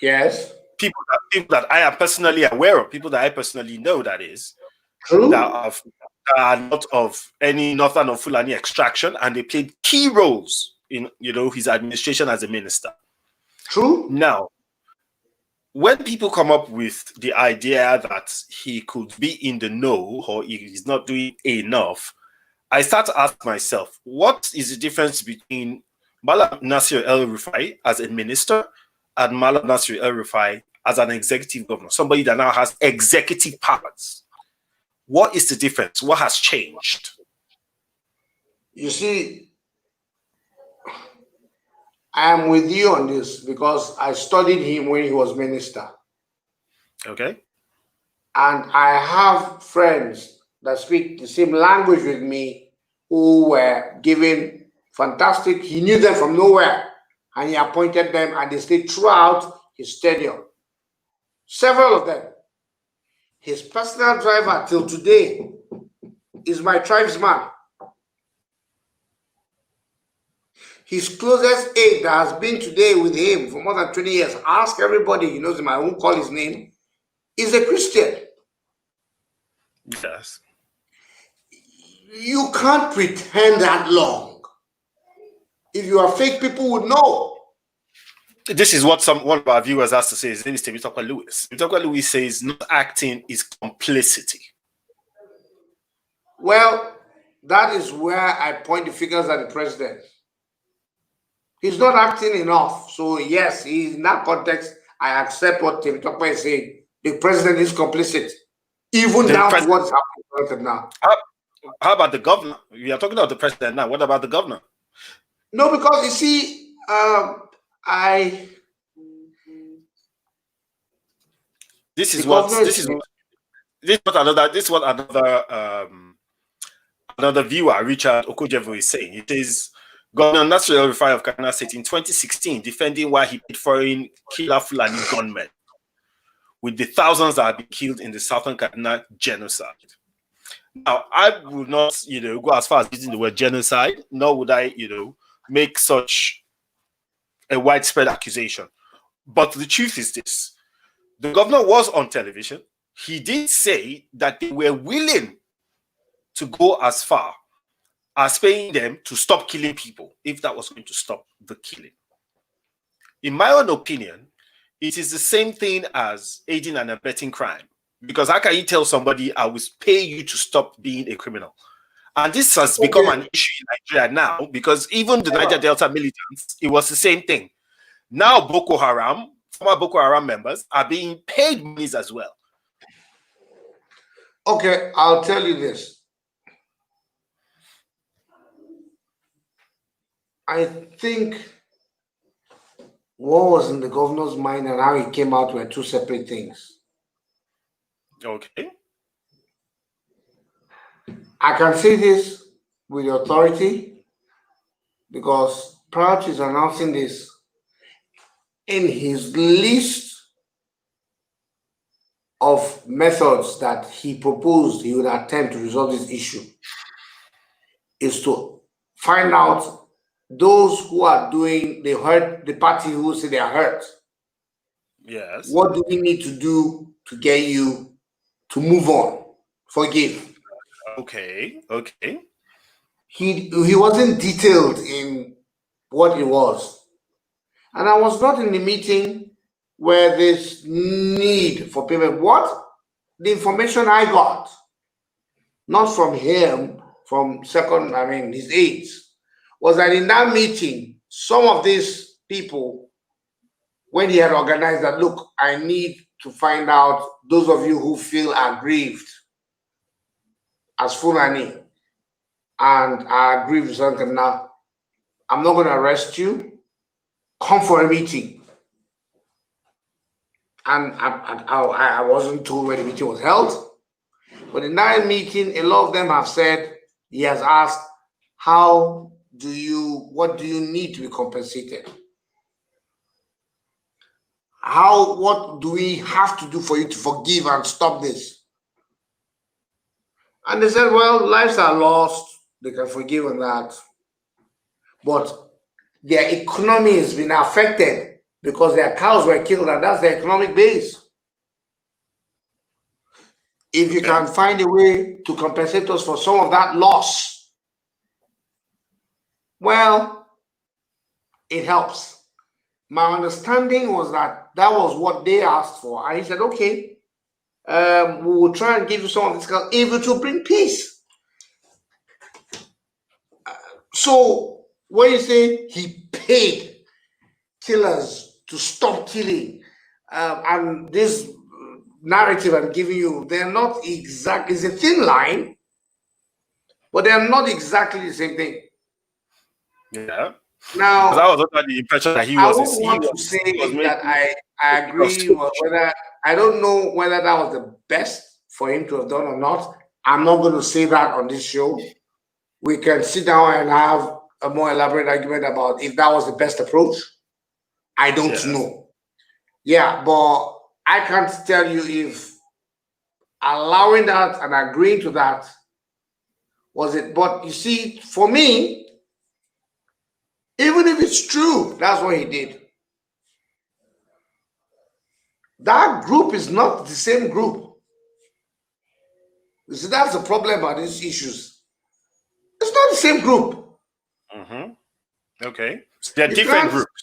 Yes. People that I am personally aware of, people that I personally know, that is, true, that are not of any Northern or Fulani extraction, and they played key roles in his administration as a minister. True. Now, when people come up with the idea that he could be in the know or he's not doing enough, I start to ask myself, what is the difference between Malam Nasir El-Rufai as a minister and Malam Nasir El-Rufai as an executive governor, somebody that now has executive powers? What is the difference? What has changed? You see, I am with you on this because I studied him when he was minister. Okay. And I have friends that speak the same language with me who were given fantastic, he knew them from nowhere, and he appointed them, and they stayed throughout his tenure. Several of them. His personal driver till today is my tribesman. His closest aide that has been today with him for more than 20 years, ask everybody, he knows him, I won't call his name, is a Christian. Yes. You can't pretend that long. If you are fake, people would know. This is what one of our viewers has to say. His name is Temitope Lewis. Temitope Lewis says not acting is complicity. Well, that is where I point the fingers at the president. He's not acting enough. So yes, in that context, I accept what Temitope is saying. The president is complicit, even down to what's happening now. How about the governor? We are talking about the president now. What about the governor? No, because you see, this is what another viewer, Richard Okojevo, is saying. It is Governor Nasir El-Rufai of Kaduna State in 2016 defending why he paid foreign killer Fulani gunmen with the thousands that have been killed in the Southern Kaduna genocide. Now, I would not, go as far as using the word genocide, nor would I, make such a widespread accusation. But the truth is this. The governor was on television. He did say that they were willing to go as far as paying them to stop killing people, if that was going to stop the killing. In my own opinion, it is the same thing as aiding and abetting crime. Because how can you tell somebody, I will pay you to stop being a criminal? And this has become an issue in Nigeria now, because even the Niger Delta militants, it was the same thing. Now Boko Haram, former Boko Haram members, are being paid monies as well. Okay, I'll tell you this. I think what was in the governor's mind and how he came out were two separate things. Okay. I can say this with authority because prior to his announcing this, in his list of methods that he proposed he would attempt to resolve this issue is to find out those who are doing the hurt, the party who say they are hurt. Yes. What do we need to do to get you to move on? Forgive. Okay. He wasn't detailed in what it was. And I was not in the meeting where this need for payment. What? The information I got, not from him, from his aides, was that in that meeting, some of these people, when he had organized that, look, I need to find out those of you who feel aggrieved as Fulani and are aggrieved with something now, I'm not going to arrest you. Come for a meeting. And I wasn't told where the meeting was held. But in that meeting, a lot of them have said he has asked, how what do you need to be compensated? What do we have to do for you to forgive and stop this? And they said, well, lives are lost. They can forgive on that. But their economy has been affected because their cows were killed, and that's their economic base. If you can find a way to compensate us for some of that loss, well, it helps. My understanding was that was what they asked for. And he said, okay, we will try and give you some of this if it will bring peace. So when you say he paid killers to stop killing, and this narrative I'm giving you, they're not exactly, it's a thin line, but they're not exactly the same thing. Yeah. Now, because I was under the impression that I won't want to say that I agree, or whether I don't know whether that was the best for him to have done or not. I'm not going to say that on this show. We can sit down and have a more elaborate argument about if that was the best approach. I don't know. Yeah, but I can't tell you if allowing that and agreeing to that was it. But you see, for me, even if it's true, that's what he did. That group is not the same group. You see, that's the problem about these issues. It's not the same group. Okay. So they're different groups.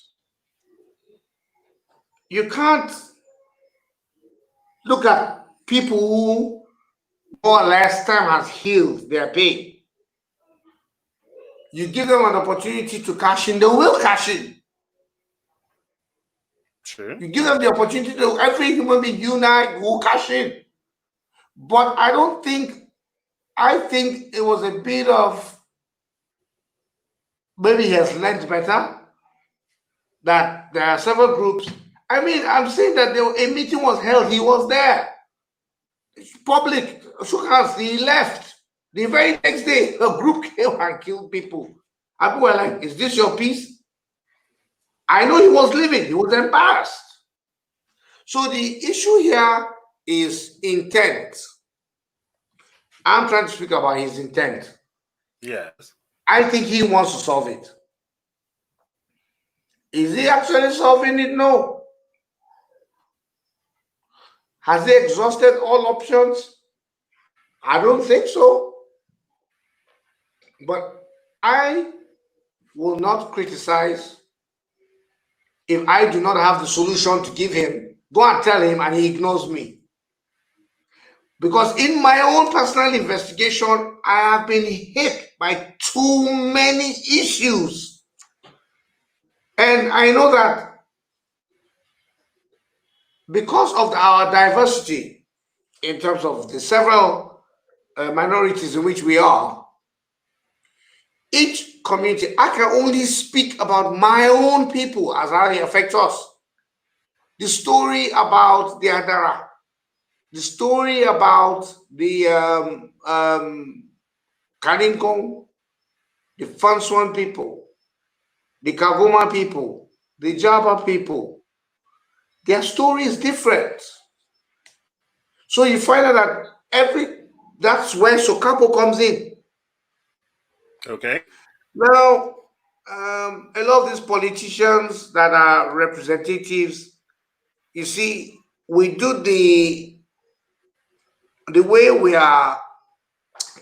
You can't look at people who more or less time has healed their pain. You give them an opportunity to cash in, they will cash in. True. You give them the opportunity to, every human being unite, will cash in. But I think it was a bit of, maybe he has learned better, that there are several groups. I mean, I'm saying that a meeting was held, he was there. It's public, shook hands, he left. The very next day, a group came and killed people. And people were like, is this your piece? I know he was leaving, he was embarrassed. So the issue here is intent. I'm trying to speak about his intent. Yes. I think he wants to solve it. Is he actually solving it? No. Has he exhausted all options? I don't think so. But I will not criticize if I do not have the solution to give him. Go and tell him and he ignores me. Because in my own personal investigation, I have been hit by too many issues. And I know that because of our diversity in terms of the several minorities in which we are, each community, I can only speak about my own people as how they affect us. The story about the Adara, the story about the Kaninkong, the Fanswan people, the Kagoma people, the Java people, their story is different. So you find out that that's where Sokapo comes in. Okay. Now, a lot of these politicians that are representatives, you see, we do the way we are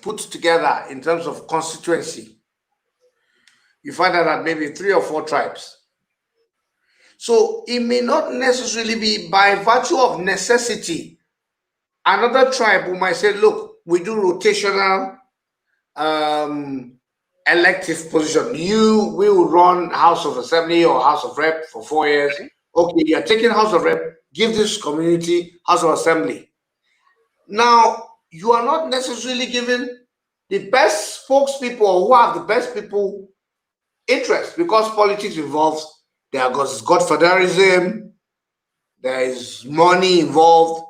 put together in terms of constituency. You find out that maybe 3 or 4 tribes. So it may not necessarily be by virtue of necessity. Another tribe who might say, look, we do rotational elective position. We will run House of Assembly or House of Rep for 4 years. Okay, you're taking House of Rep, give this community House of Assembly. Now, you are not necessarily giving the best spokespeople or who have the best people interest, because politics involves, there is godfatherism, there is money involved,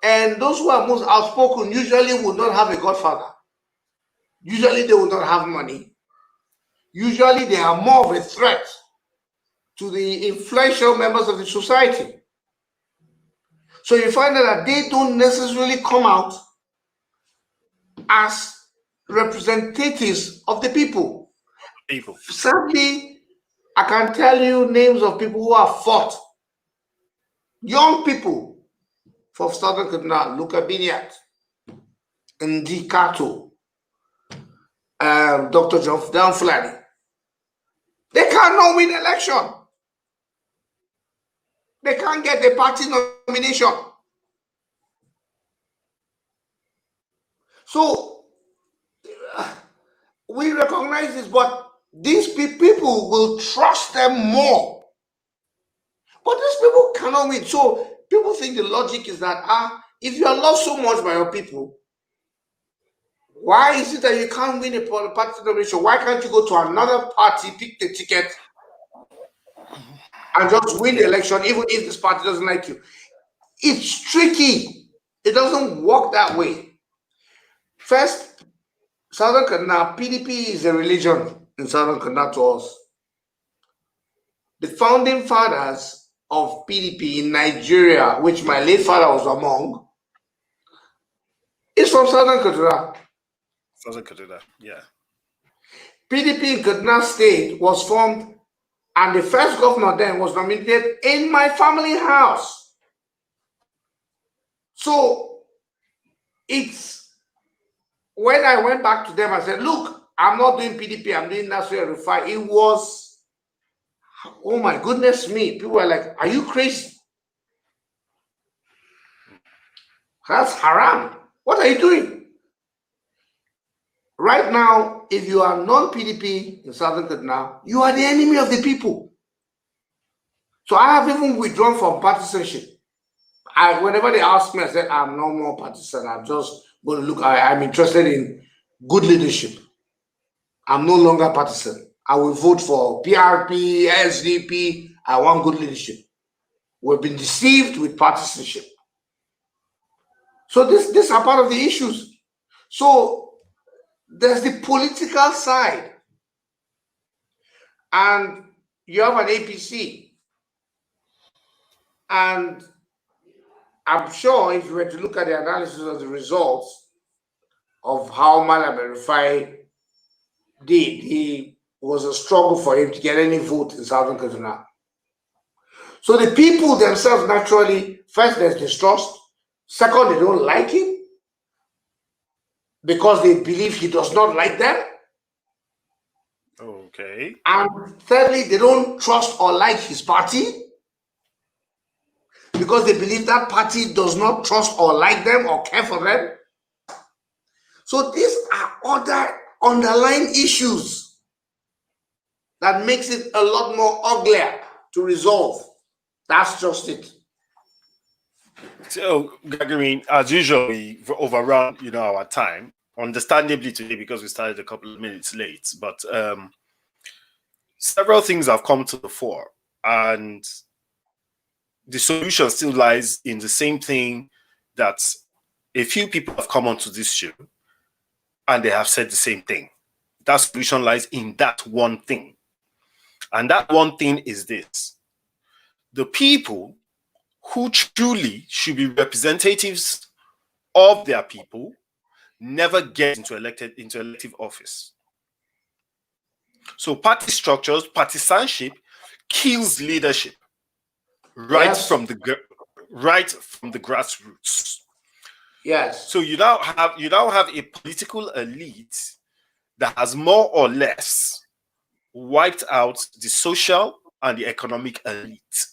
and those who are most outspoken usually will not have a godfather. Usually they will not have money. usually they are more of a threat to the influential members of the society. So you find out that they don't necessarily come out as representatives of the people. Sadly, I can tell you names of people who have fought. Young people for Southern Kaduna, Luka Biniat, Ndi Kato, Dr. John Fulani. They cannot win election. They can't get a party nomination. So we recognize this, but these people will trust them more. But these people cannot win. So people think the logic is that if you are loved so much by your people, why is it that you can't win a party nomination? Why can't you go to another party, pick the ticket, and just win the election, even if this party doesn't like you? It's tricky. It doesn't work that way. First, Southern Kaduna, PDP is a religion in Southern Kaduna to us. The founding fathers of PDP in Nigeria, which my late father was among, is from Southern Kaduna. Southern Kaduna, yeah. PDP in Kaduna State was formed, and the first governor then was nominated in my family house. So it's when I went back to them, I said, look, I'm not doing PDP, I'm doing National Refine. It was, oh my goodness me. People were like, are you crazy? That's haram. What are you doing? Right now, if you are non-PDP in Southern Kaduna, you are the enemy of the people. So I have even withdrawn from partisanship. Whenever they ask me, I said, I'm no more partisan. I'm just going to look, I'm interested in good leadership. I'm no longer partisan. I will vote for PRP, SDP. I want good leadership. We've been deceived with partisanship. So these are part of the issues. So there's the political side. And you have an APC. And I'm sure if you were to look at the analysis of the results of how Malam Rufai did, it was a struggle for him to get any vote in Southern Kaduna. So the people themselves naturally, first there's distrust, second they don't like him because they believe he does not like them. Okay. And thirdly, they don't trust or like his party because they believe that party does not trust or like them or care for them. So these are other underlying issues that makes it a lot more uglier to resolve. That's just it. So, Gagarin, as usual, we overrun, our time, understandably today because we started a couple of minutes late. But several things have come to the fore, and the solution still lies in the same thing that a few people have come onto this show, and they have said the same thing. That solution lies in that one thing, and that one thing is this: the people who truly should be representatives of their people never get into elective office. So party structures, partisanship kills leadership right from the grassroots. Yes. So you now have a political elite that has more or less wiped out the social and the economic elite.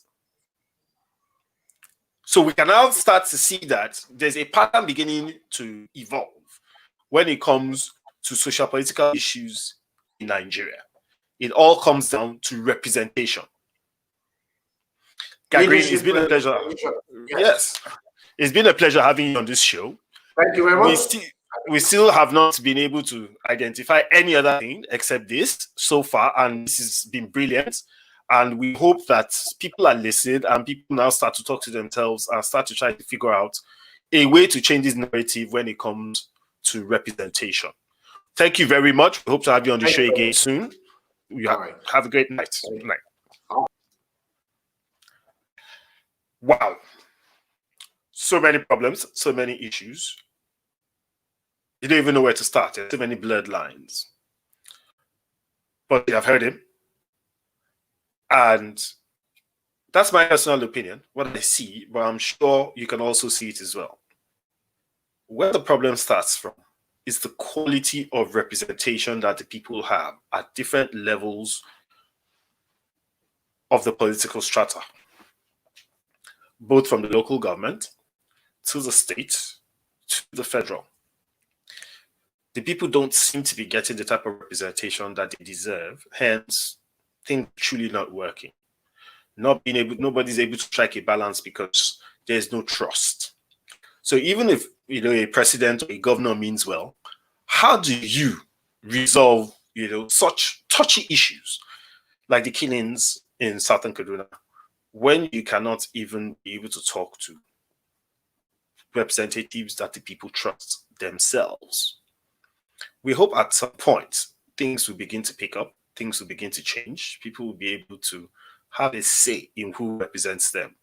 So we can now start to see that there's a pattern beginning to evolve when it comes to social political issues in Nigeria. It all comes down to representation. Gagrin, it's been a pleasure. Yes, it's been a pleasure having you on this show. Thank you very much. We still have not been able to identify any other thing except this so far, and this has been brilliant. And we hope that people are listening and people now start to talk to themselves and start to try to figure out a way to change this narrative when it comes to representation. Thank you very much. We hope to have you on the show again soon. All right. Have a great night. Good night. Wow. So many problems, so many issues. You don't even know where to start. There's so many blurred lines. But I've heard him. And that's my personal opinion, what I see, but I'm sure you can also see it as well. Where the problem starts from is the quality of representation that the people have at different levels of the political strata, both from the local government to the state to the federal. The people don't seem to be getting the type of representation that they deserve, hence things truly not working. Nobody's able to strike a balance because there's no trust. So even if a president or a governor means well, how do you resolve such touchy issues like the killings in Southern Kaduna when you cannot even be able to talk to representatives that the people trust themselves? We hope at some point things will begin to pick up, things will begin to change, people will be able to have a say in who represents them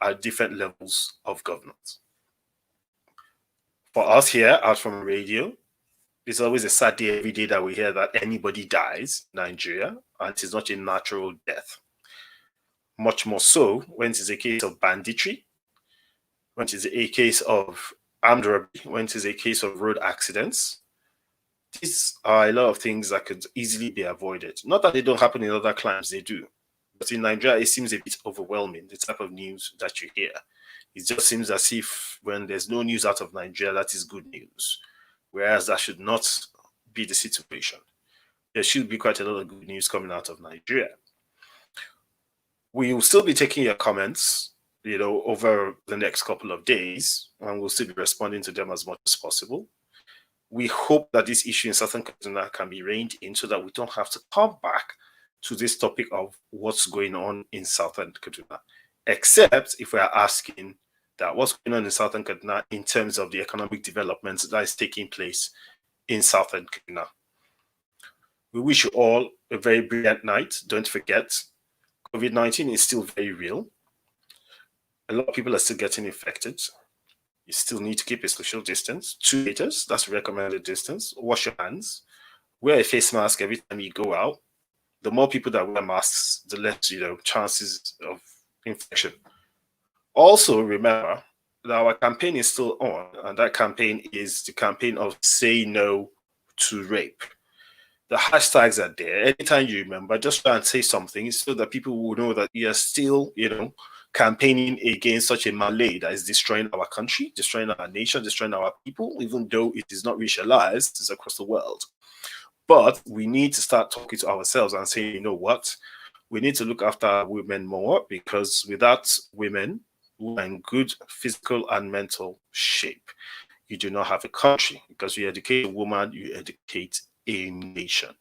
at different levels of governance. For us here at Fromaradio, it's always a sad day every day that we hear that anybody dies in Nigeria, and it is not a natural death. Much more so when it is a case of banditry, when it is a case of armed robbery, when it is a case of road accidents. These are a lot of things that could easily be avoided. Not that they don't happen in other crimes, they do. But in Nigeria, it seems a bit overwhelming, the type of news that you hear. It just seems as if when there's no news out of Nigeria, that is good news. Whereas that should not be the situation. There should be quite a lot of good news coming out of Nigeria. We will still be taking your comments, over the next couple of days, and we'll still be responding to them as much as possible. We hope that this issue in Southern Kaduna can be reined in so that we don't have to come back to this topic of what's going on in Southern Kaduna, except if we are asking that what's going on in Southern Kaduna in terms of the economic development that is taking place in Southern Kaduna. We wish you all a very brilliant night. Don't forget, COVID-19 is still very real. A lot of people are still getting infected. You still need to keep a social distance, 2 meters, that's the recommended distance. Wash your hands, wear a face mask every time you go out. The more people that wear masks, the less, chances of infection. Also, remember that our campaign is still on, and that campaign is the campaign of Say No to Rape. The hashtags are there. Anytime you remember, just try and say something so that people will know that you are still, campaigning against such a malady that is destroying our country, destroying our nation, destroying our people, even though it is not racialized, it's across the world. But we need to start talking to ourselves and saying, you know what? We need to look after our women more, because without women who are in good physical and mental shape, you do not have a country. Because you educate a woman, you educate a nation.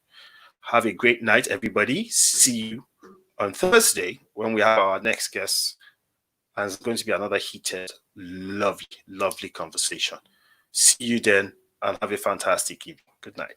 Have a great night, everybody. See you on Thursday when we have our next guest. And it's going to be another heated, lovely, lovely conversation. See you then, and have a fantastic evening. Good night.